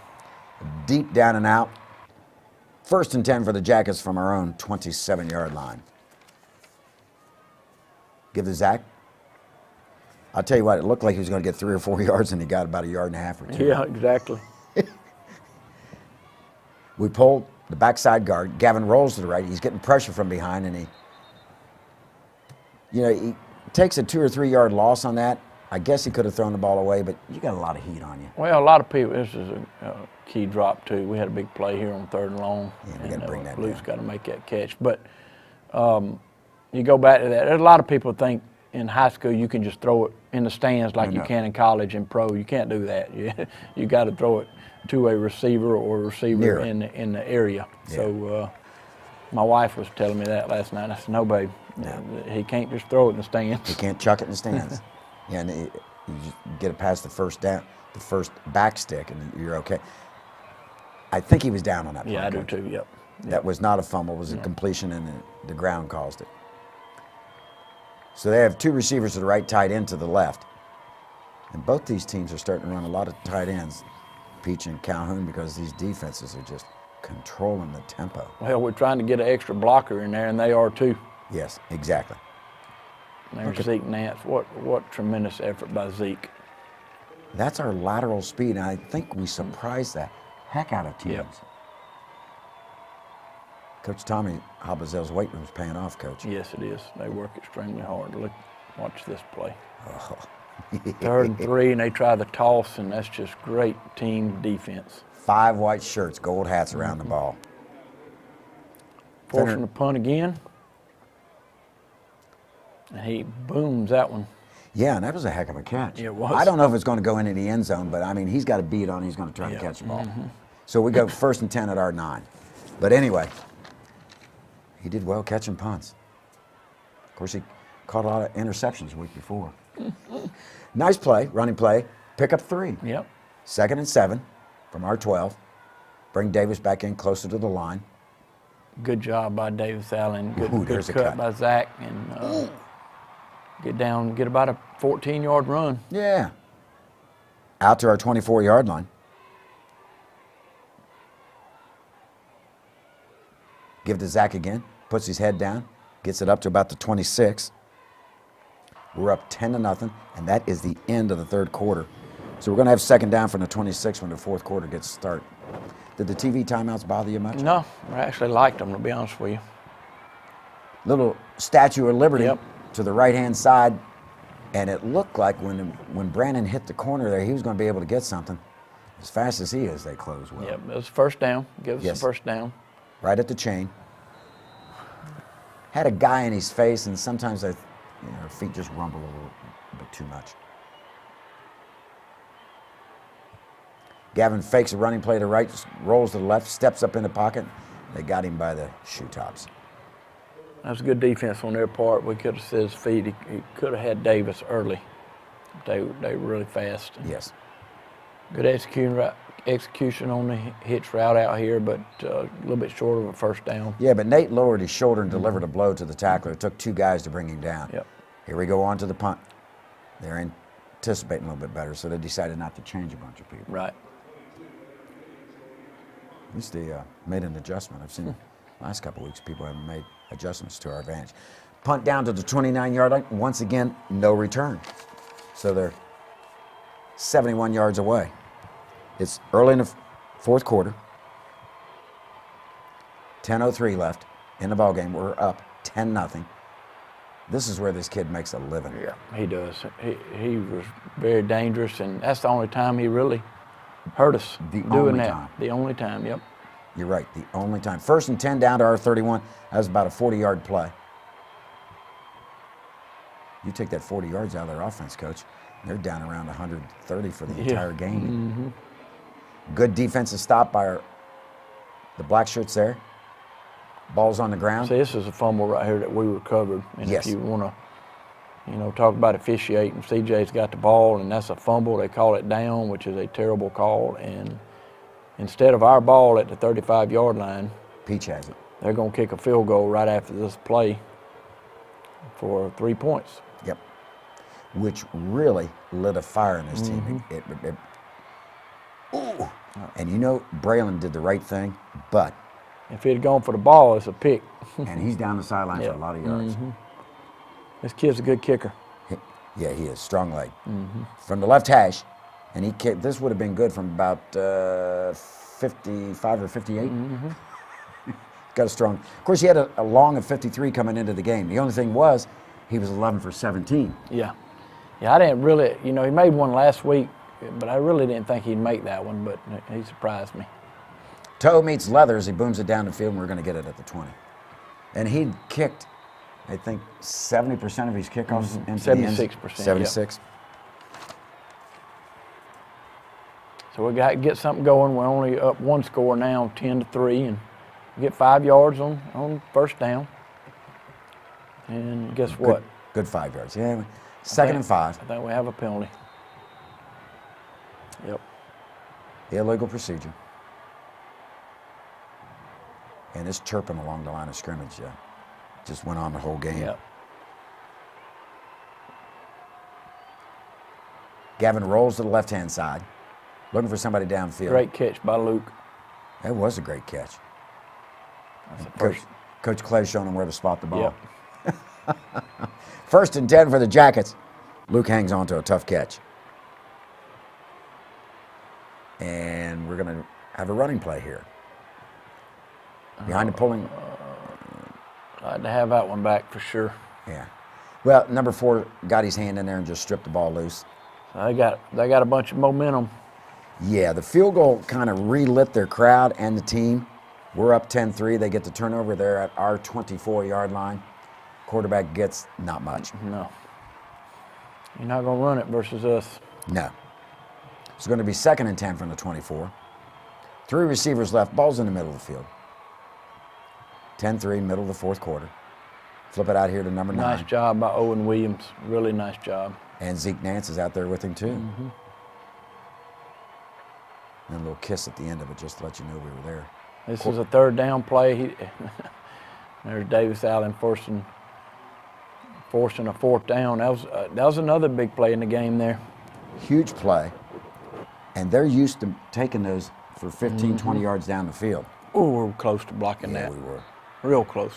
Deep down and out. 1st and 10 for the Jackets from our own 27-yard line. Give to Zach. I'll tell you what, it looked like he was going to get 3 or 4 yards, and he got about 1.5 yards or 2. Yeah, exactly. We pulled the backside guard. Gavin rolls to the right. He's getting pressure from behind, and he takes a 2 or 3 yard loss on that. I guess he could have thrown the ball away, but you got a lot of heat on you. Well, a lot of people, this is a key drop too. We had a big play here on 3rd and long. Yeah, we got to bring that Luke's down. got to make that catch. But you go back to that. There's a lot of people think in high school you can just throw it in the stands like you can in college and pro. You can't do that. You got to throw it to a receiver or a receiver in the area. Yeah. So my wife was telling me that last night. I said, no, babe, he can't just throw it in the stands. He can't chuck it in the stands. Yeah, and you just get it past the first back stick, and you're okay. I think he was down on that play. Yeah, I do too, yep. That was not a fumble. It was a completion, and the ground caused it. So they have 2 receivers to the right, tight end to the left. And both these teams are starting to run a lot of tight ends, Peach and Calhoun, because these defenses are just controlling the tempo. Well, we're trying to get an extra blocker in there, and they are too. Yes, exactly. There's Zeke Nance. What tremendous effort by Zeke. That's our lateral speed, and I think we surprised the heck out of teams. Yep. Coach Tommy Habazel's weight room's paying off, Coach. Yes, it is. They work extremely hard. Watch this play. Oh. 3rd and 3, and they try the toss, and that's just great team defense. 5 white shirts, gold hats around the ball. Forcing the punt again. And he booms that one. Yeah, and that was a heck of a catch. Yeah, it was. I don't know if it's going to go into the end zone, but I mean, he's got a beat on. He's going to try to catch the ball. So we go 1st and 10 at our 9. But anyway, he did well catching punts. Of course, he caught a lot of interceptions the week before. Nice play, running play. Pick up 3. Yep. 2nd and 7 from our 12. Bring Davis back in closer to the line. Good job by Davis Allen. Good there's a cut cut. by Zach. And get about a 14-yard run. Yeah. Out to our 24-yard line. Give it to Zach again. Puts his head down. Gets it up to about the 26. We're up 10-0, and that is the end of the third quarter. So we're going to have second down from the 26 when the fourth quarter gets started. Did the TV timeouts bother you much? No, I actually liked them, to be honest with you. Little Statue of Liberty Yep. to the right-hand side, and it looked like when Brandon hit the corner there, he was going to be able to get something. As fast as he is, they close well. Yep, it was first down. Give us Yes. the first down. Right at the chain. Had a guy in his face, and sometimes her feet just rumble a little bit too much. Gavin fakes a running play to the right, rolls to the left, steps up in the pocket. They got him by the shoe tops. That was a good defense on their part. We could have set his feet. He could have had Davis early. They were really fast. Yes. Good execution on the hitch route out here, but a little bit short of a first down. Yeah, but Nate lowered his shoulder and delivered a blow to the tackler. It took two guys to bring him down. Yep. Here we go on to the punt. They're anticipating a little bit better, so they decided not to change a bunch of people. Right. At least they made an adjustment. I've seen the last couple of weeks people haven't made adjustments to our advantage. Punt down to the 29-yard line. Once again, no return. So they're 71 yards away. It's early in the fourth quarter. 10:03 left in the ballgame. We're up 10-0. This is where this kid makes a living. Yeah, he does. He was very dangerous, and that's the only time he really hurt us doing that. Time. The only time, yep. You're right, the only time. 1st and 10 down to our 31. That was about a 40-yard play. You take that 40 yards out of their offense, Coach, they're down around 130 for the entire game. Mm-hmm. Good defensive stop by the black shirts there. Ball's on the ground. See, this is a fumble right here that we recovered. And Yes. if you want to, talk about officiating, CJ's got the ball, and that's a fumble. They call it down, which is a terrible call. And instead of our ball at the 35-yard line, Peach has it. they're going to kick a field goal right after this play for 3 points. Yep. Which really lit a fire in this team. Ooh. And Braylon did the right thing, but. If he had gone for the ball, it's a pick. And he's down the sideline for a lot of yards. This kid's a good kicker. Yeah, he is. Strong leg. From the left hash, and he kicked. This would have been good from about 55 or 58. Got a strong. Of course, he had a long of 53 coming into the game. The only thing was, he was 11 for 17. Yeah. Yeah, I didn't really, he made one last week, but I really didn't think he'd make that one, but he surprised me. Toe meets leather as he booms it down the field, and we're going to get it at the 20. And he kicked, I think, 70% of his kickoffs into the end. 76%. 76. Yep. So we got to get something going. We're only up one score now, 10-3, and get 5 yards on first down. And guess what? Good 5 yards. Yeah. Second and 5. I think we have a penalty. Yep. Illegal procedure. And it's chirping along the line of scrimmage. Just went on the whole game. Yep. Gavin rolls to the left-hand side, looking for somebody downfield. Great catch by Luke. That was a great catch. That's the first. Coach Clay's showing him where to spot the ball. Yep. 1st and 10 for the Jackets. Luke hangs on to a tough catch. And we're going to have a running play here. Behind the pulling. Glad to have that one back for sure. Yeah. Well, number 4 got his hand in there and just stripped the ball loose. So they got a bunch of momentum. Yeah, the field goal kind of relit their crowd and the team. We're up 10-3. They get the turnover there at our 24-yard line. Quarterback gets not much. No. You're not going to run it versus us. No. It's going to be 2nd and 10 from the 24. 3 receivers left. Ball's in the middle of the field. 10-3, middle of the fourth quarter. Flip it out here to number 9. Nice job by Owen Williams. Really nice job. And Zeke Nance is out there with him, too. And a little kiss at the end of it just to let you know we were there. This is a 3rd down play. There's Davis Allen, first forcing a 4th down. That was another big play in the game there. Huge play. And they're used to taking those for 15, 20 yards down the field. Oh, we were close to blocking that. Yeah, we were. Real close.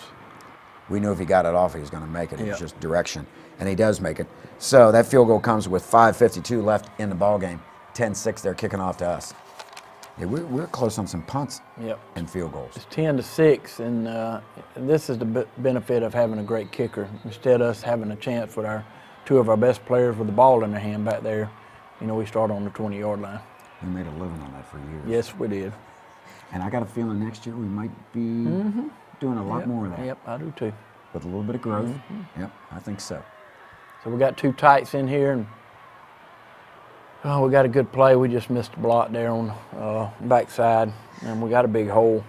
We knew if he got it off, he was going to make it. It was Yeah. just direction, and he does make it. So that field goal comes with 5:52 left in the ball game. 10-6, they're kicking off to us. Yeah, we're close on some punts Yep. and field goals. It's 10-6, and this is the benefit of having a great kicker. Instead of us having a chance with two of our best players with the ball in their hand back there, we start on the 20-yard line. We made a living on that for years. Yes, we did. And I got a feeling next year we might be doing a lot Yep. more of that. Yep, I do too. With a little bit of growth. Yep, I think so. So we got 2 tights in here, and we got a good play. We just missed a block there on the backside, and we got a big hole.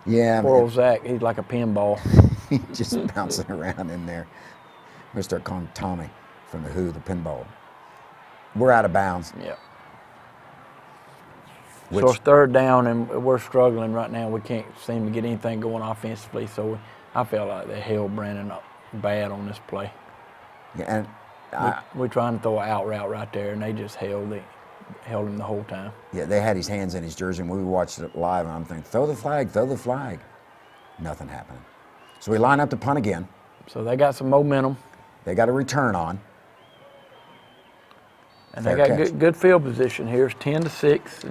Yeah. Poor old Zach, he's like a pinball. He's just bouncing around in there. We're going to start calling Tommy from the Who, the pinball. We're out of bounds. Yep. Which, So it's 3rd down, and we're struggling right now. We can't seem to get anything going offensively, so I felt like they held Brandon up bad on this play. yeah, and We're trying to throw an out route right there, and they just held him the whole time. yeah, they had his hands in his jersey, and we watched it live, and I'm thinking, throw the flag, throw the flag. Nothing happening. So we line up to punt again. So they got some momentum, They got a return on. and Fair they got catch. good field position here. It's 10-6,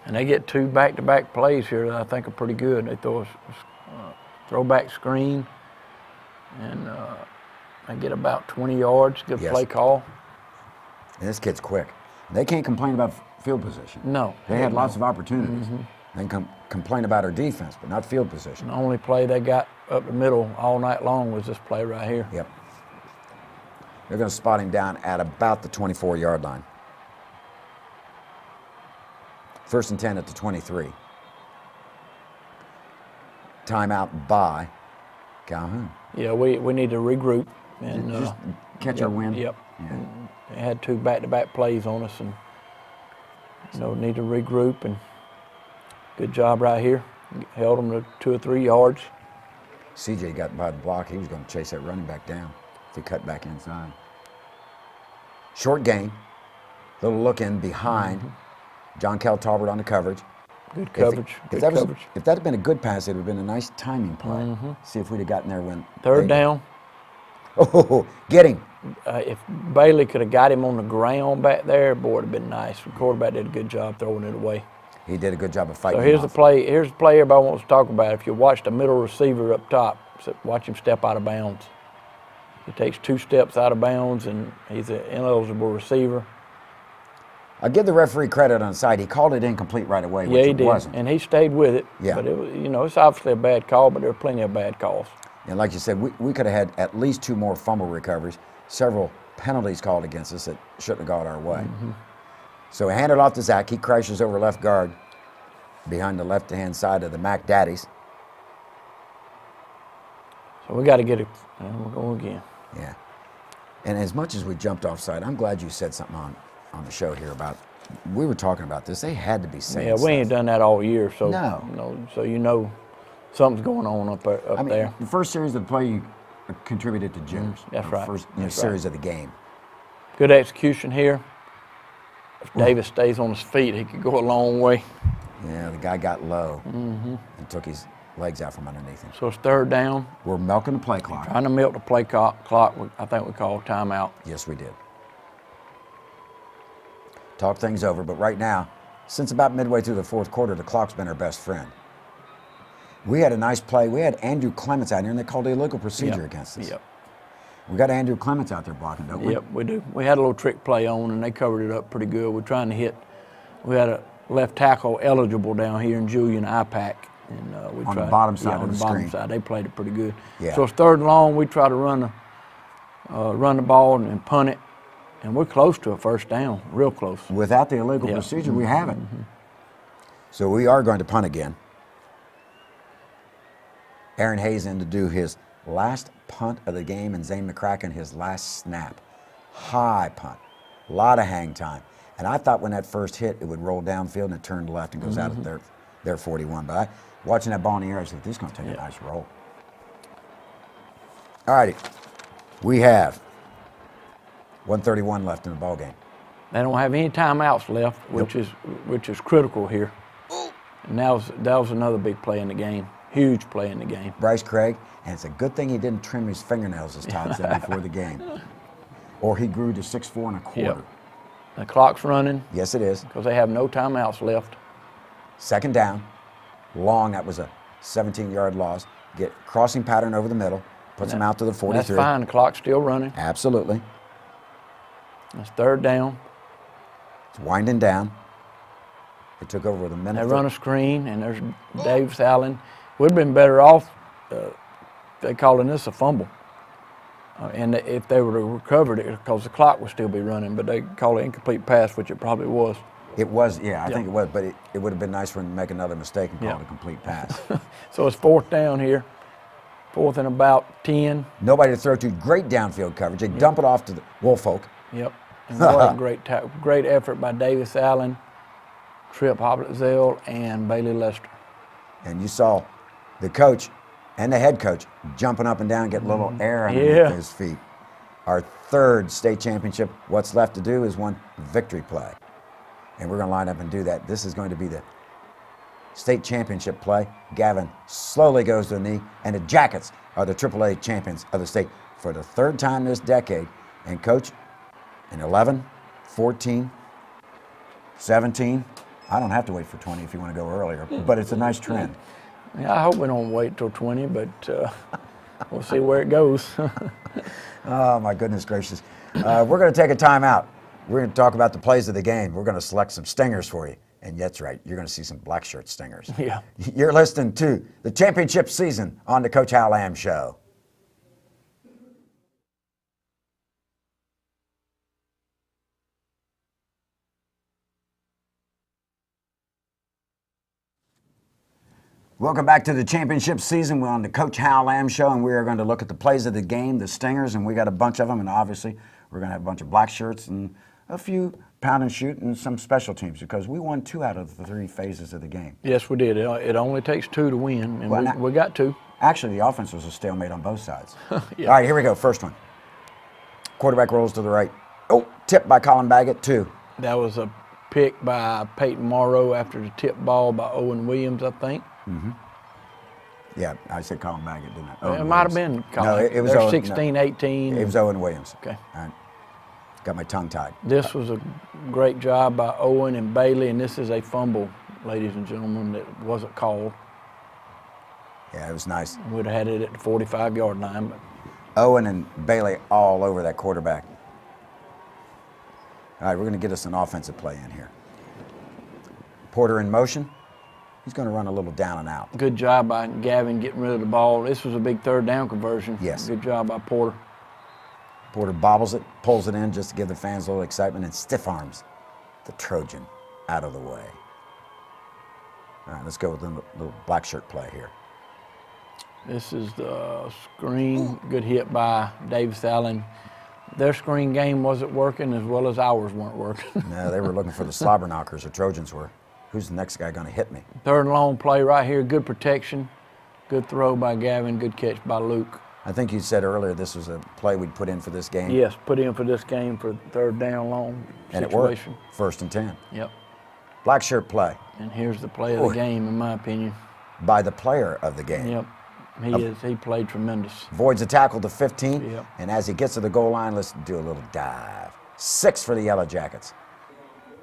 and they get 2 back-to-back plays here that I think are pretty good. They throw a throwback screen, and they get about 20 yards. Good Yes. play call. And this kid's quick. They can't complain about field position. No. They had lots of opportunities. They can complain about our defense, but not field position. The only play they got up the middle all night long was this play right here. Yep. They're going to spot him down at about the 24-yard line. 1st and 10 at the 23. Timeout by Calhoun. Yeah, we need to regroup and Just catch our wind. Yep. Yeah. They had 2 back-to-back plays on us, and need to regroup. And good job right here. Held them to 2 or 3 yards. CJ got by the block. He was going to chase that running back down if he cut back inside. Short gain. Little look in behind. John Kell Talbert on the coverage. Good coverage. If Good that coverage. if that had been a good pass, it would have been a nice timing play. See if we'd have gotten there when. 3rd down. Oh, get him. If Bailey could have got him on the ground back there, boy, it'd have been nice. The quarterback did a good job throwing it away. He did a good job of fighting. So here's him the off. play. Here's the play everybody wants to talk about. If you watch the middle receiver up top, watch him step out of bounds. He takes 2 steps out of bounds, and he's an ineligible receiver. I'll give the referee credit on the side. He called it incomplete right away, Yeah, which he it did, wasn't. and he stayed with it. Yeah. But it was, it's obviously a bad call, but there were plenty of bad calls. And like you said, we could have had at least 2 more fumble recoveries, several penalties called against us that shouldn't have gone our way. So we hand it off to Zach. He crashes over left guard behind the left-hand side of the Mac Daddies. So we got to get it. And we're going again. Yeah. And as much as we jumped offside, I'm glad you said something on the show here about, we were talking about this. They had to be saying Yeah, we ain't stuff. done that all year, so No. so something's going on up there. The first series of the play, you contributed to Jitters. That's The right. First That's series of the game. Good execution here. If Davis stays on his feet, he could go a long way. Yeah, the guy got low and took his legs out from underneath him. So it's 3rd down. We're milking the play clock. Trying to milk the play clock. I think we called timeout. Yes, we did. Talk things over, but right now, since about midway through the 4th quarter, the clock's been our best friend. We had a nice play. We had Andrew Clements out here, and they called a illegal procedure against us. Yep. We got Andrew Clements out there blocking, don't we? Yep, we do. We had a little trick play on, and they covered it up pretty good. We're trying to hit. We had a left tackle eligible down here in Julian IPAC. And we On the tried, bottom side of on the the bottom screen. side. They played it pretty good. Yeah. So it's 3rd and long. We try to run the ball and punt it, and we're close to a 1st down, real close. Without the illegal Yeah. procedure, we haven't. So we are going to punt again. Aaron Hayes in to do his last punt of the game, and Zane McCracken his last snap. High punt, a lot of hang time. And I thought when that first hit, it would roll downfield and it turned left and goes out of their 41. But watching that ball in the air, I said, this is going to take a nice roll. All righty. We have 1:31 left in the ball game. They don't have any timeouts left, which is critical here. And that was another big play in the game. Huge play in the game. Bryce Craig, and it's a good thing he didn't trim his fingernails, as Todd said, before the game. Or he grew to 6'4" and a quarter. Yep. The clock's running. Yes, it is. Because they have no timeouts left. Second down, long, that was a 17-yard loss. Get crossing pattern over the middle, puts him out to the 43. That's fine, the clock's still running. Absolutely. It's third down. It's winding down. They took over with a minute. They run a screen, and there's Davis Allen. Would have been better off, they calling this a fumble. And if they would have recovered it, because the clock would still be running, but they call it incomplete pass, which it probably was. It was, yeah, I think it was, but it would have been nice for him to make another mistake and call it a complete pass. So it's fourth down here, fourth and about 10. Nobody to throw to, great downfield coverage. They dump it off to the Woolfolk. Yep, and what a great effort by Davis Allen, Tripp Hoblitzell, and Bailey Lester. And you saw the coach and the head coach jumping up and down, getting a little air underneath his feet. Our third state championship. What's left to do is one victory play. And we're going to line up and do that. This is going to be the state championship play. Gavin slowly goes to the knee, and the Jackets are the AAA champions of the state for the third time this decade. And Coach, in 11, 14, 17, I don't have to wait for 20 if you want to go earlier, but it's a nice trend. Yeah, I hope we don't wait till 20, but we'll see where it goes. Oh, my goodness gracious. We're going to take a timeout. We're going to talk about the plays of the game. We're going to select some stingers for you. And that's right, you're going to see some black shirt stingers. Yeah. You're listening to the championship season on the Coach Hal Lamb Show. Welcome back to the championship season. We're on the Coach Hal Lamb Show, and we are going to look at the plays of the game, the stingers, and we got a bunch of them. And obviously, we're going to have a bunch of black shirts and a few pound and shoot and some special teams, because we won 2 out of the 3 phases of the game. Yes, we did. It only takes 2 to win, and we got 2. Actually, the offense was a stalemate on both sides. Yeah. All right, here we go. First one. Quarterback rolls to the right. Oh, tipped by Colin Baggett, 2. That was a pick by Peyton Morrow after the tip ball by Owen Williams, I think. Mm-hmm. Yeah, I said Colin Baggett, didn't I? It might have been Colin. No, it was They're Owen, 16, 18. It was Owen Williams. Okay. All right. Got my tongue tied. This was a great job by Owen and Bailey, and this is a fumble, ladies and gentlemen, that wasn't called. Yeah, it was nice. We'd have had it at the 45-yard line. But Owen and Bailey all over that quarterback. All right, we're going to get us an offensive play in here. Porter in motion. He's going to run a little down and out. Good job by Gavin getting rid of the ball. This was a big third down conversion. Yes. Good job by Porter. Porter bobbles it, pulls it in just to give the fans a little excitement, and stiff arms the Trojan out of the way. All right, let's go with a little black shirt play here. This is the screen. Good hit by Davis Allen. Their screen game wasn't working as well as ours weren't working. No, they were looking for the slobber knockers, the Trojans were. Who's the next guy going to hit me? Third and long play right here. Good protection. Good throw by Gavin. Good catch by Luke. I think you said earlier this was a play we'd put in for this game. Yes, put in for this game for third down long And situation. it worked. 1st and 10. Yep. Black shirt play. And here's the play of the game, in my opinion. By the player of the game. Yep. He played tremendous. Voids a tackle to 15. Yep. And as he gets to the goal line, let's do a little dive. 6 for the Yella Jackets.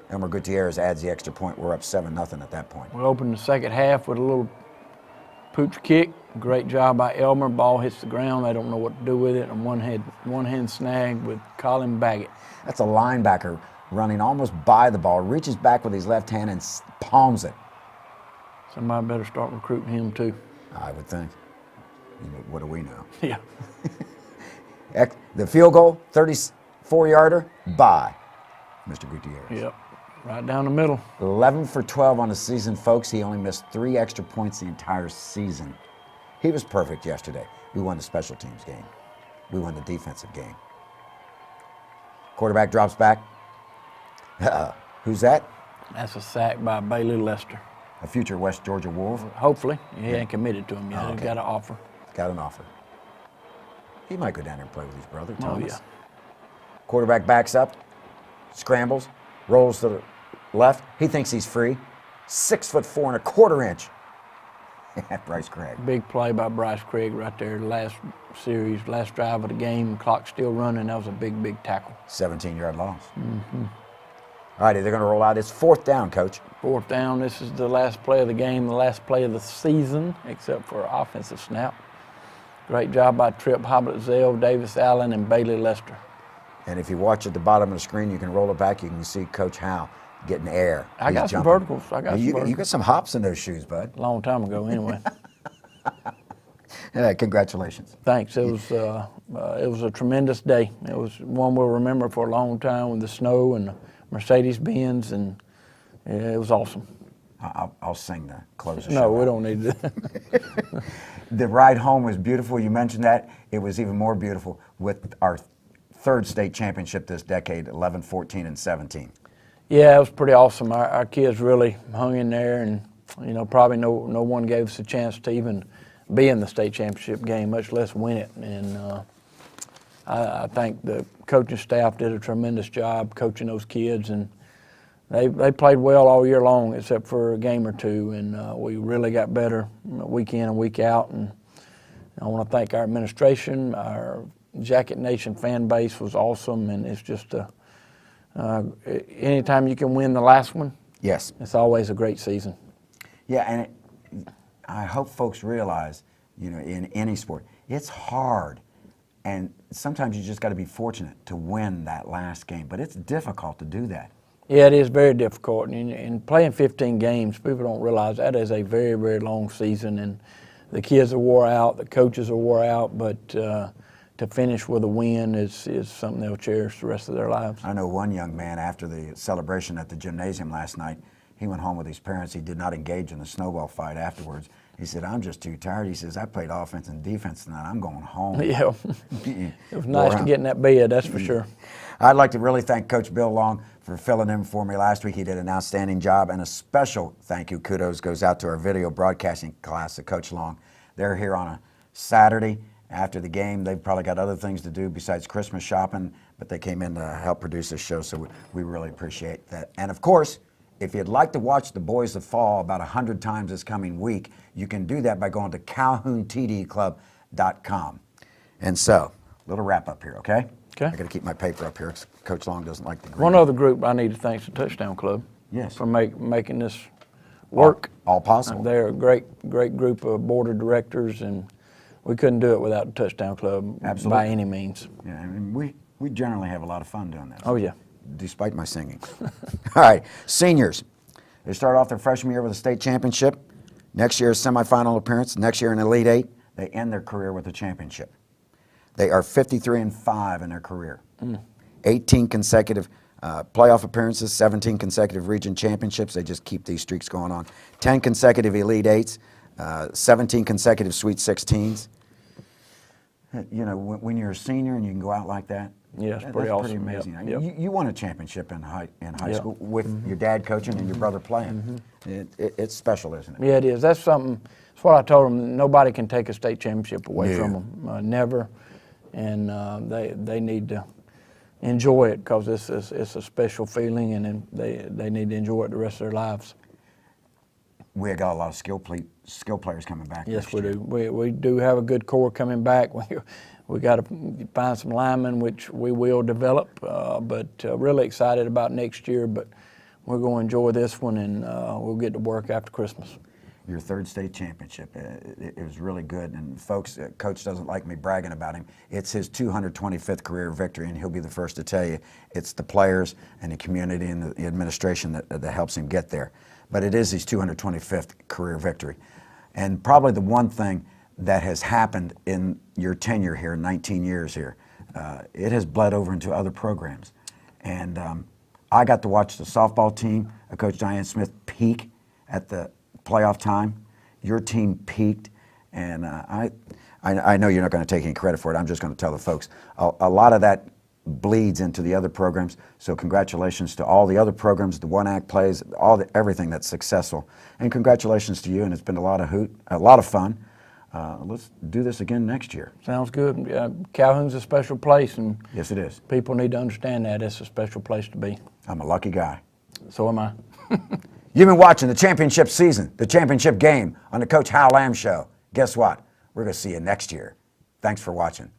Elmer Gutierrez adds the extra point. We're up 7-0 at that point. We opened the second half with a little pooch kick. Great job by Elmer. Ball hits the ground. They don't know what to do with it. And one hand snag with Colin Baggett. That's a linebacker running almost by the ball, reaches back with his left hand and palms it. Somebody better start recruiting him too. I would think. What do we know? Yeah. The field goal, 34-yarder, by Mr. Gutierrez. Yep. Right down the middle. 11 for 12 on the season, folks. He only missed 3 extra points the entire season. He was perfect yesterday. We won the special teams game. We won the defensive game. Quarterback drops back. Who's that? That's a sack by Bailey Lester. A future West Georgia Wolf. Hopefully. He ain't committed to him yet. He's got an offer. Got an offer. He might go down there and play with his brother, Oh, Thomas. yeah. Quarterback backs up, scrambles, rolls to the left. He thinks he's free. 6'4" 1/4 inch. Bryce Craig. Big play by Bryce Craig right there. Last series, last drive of the game. Clock still running. That was a big, big tackle. 17-yard loss. All righty, they're going to roll out. It's 4th down, Coach. 4th down. This is the last play of the game, the last play of the season, except for an offensive snap. Great job by Tripp Hoblet-Zell, Davis Allen, and Bailey Lester. And if you watch at the bottom of the screen, you can roll it back. You can see Coach Hal getting air. I got He's some jumping. verticals. You got some hops in those shoes, bud. A long time ago, anyway. Yeah, congratulations. Thanks. It was a tremendous day. It was one we'll remember for a long time with the snow and the Mercedes-Benz, and yeah, it was awesome. I'll sing the close. No, we don't need to. The ride home was beautiful. You mentioned that. It was even more beautiful with our 3rd state championship this decade, 11, 14, and 17. Yeah, it was pretty awesome. Our kids really hung in there, and probably no one gave us a chance to even be in the state championship game, much less win it. And I think the coaching staff did a tremendous job coaching those kids, and they played well all year long except for a game or two, and we really got better week in and week out. And I want to thank our administration. Our Jacket Nation fan base was awesome, and it's just anytime you can win the last one, Yes. it's always a great season. Yeah, and I hope folks realize, in any sport, it's hard. And sometimes you just got to be fortunate to win that last game. But it's difficult to do that. Yeah, it is very difficult. And playing 15 games, people don't realize that is a very, very long season. And the kids are wore out, the coaches are wore out, but to finish with a win is something they'll cherish the rest of their lives. I know one young man, after the celebration at the gymnasium last night, he went home with his parents. He did not engage in the snowball fight afterwards. He said, "I'm just too tired." He says, "I played offense and defense tonight. I'm going home." Yeah, it was nice to get in that bed, that's for sure. I'd like to really thank Coach Bill Long for filling in for me last week. He did an outstanding job, and a special thank you, kudos goes out to our video broadcasting class of Coach Long. They're here on a Saturday after the game. They've probably got other things to do besides Christmas shopping, but they came in to help produce this show, so we really appreciate that. And of course, if you'd like to watch the Boys that Fall about 100 times this coming week, you can do that by going to CalhounTDClub.com. And so, little wrap up here, okay? Okay. I got to keep my paper up here 'cause Coach Long doesn't like the green. One other group I need to thank the Touchdown Club. Yes. For making this work. All possible. They're a great group of board of directors, and we couldn't do it without the Touchdown Club. Absolutely. By any means. Yeah, I mean, we generally have a lot of fun doing this. Oh, yeah. Despite my singing. All right, seniors. They start off their freshman year with a state championship. Next year, a semifinal appearance. Next year, an Elite Eight. They end their career with a championship. They are 53-5 in their career. 18 consecutive playoff appearances, 17 consecutive region championships. They just keep these streaks going on. 10 consecutive Elite Eights, 17 consecutive Sweet 16s. When you're a senior and you can go out like that, Yeah, it's that's pretty awesome. pretty amazing. Yep. You won a championship in high Yep. school with your dad coaching and your brother playing. It's special, isn't it? Yeah, it is. That's something. That's what I told them. Nobody can take a state championship away Yeah. from them. Never. And they need to enjoy it because it's a special feeling, and they need to enjoy it the rest of their lives. We got a lot of skill players coming back. Yes, next we year. do. We do have a good core coming back. We got to find some linemen, which we will develop. But really excited about next year. But we're going to enjoy this one, and we'll get to work after Christmas. Your 3rd state championship, it was really good. And folks, Coach doesn't like me bragging about him. It's his 225th career victory, and he'll be the first to tell you it's the players and the community and the administration that helps him get there. But it is his 225th career victory. And probably the one thing that has happened in your tenure here, 19 years here, it has bled over into other programs. And I got to watch the softball team of Coach Diane Smith peak at the playoff time. Your team peaked, and I know you're not going to take any credit for it. I'm just going to tell the folks. A lot of that bleeds into the other programs, so congratulations to all the other programs, the one act plays, everything that's successful. And congratulations to you, and it's been a lot of fun. let's do this again next year. Sounds good. Calhoun's a special place, and Yes, it is. people need to understand that it's a special place to be. I'm a lucky guy. So am I. You've been watching the championship season, the championship game on the Coach Hal Lamb Show. Guess what? We're going to see you next year. Thanks for watching.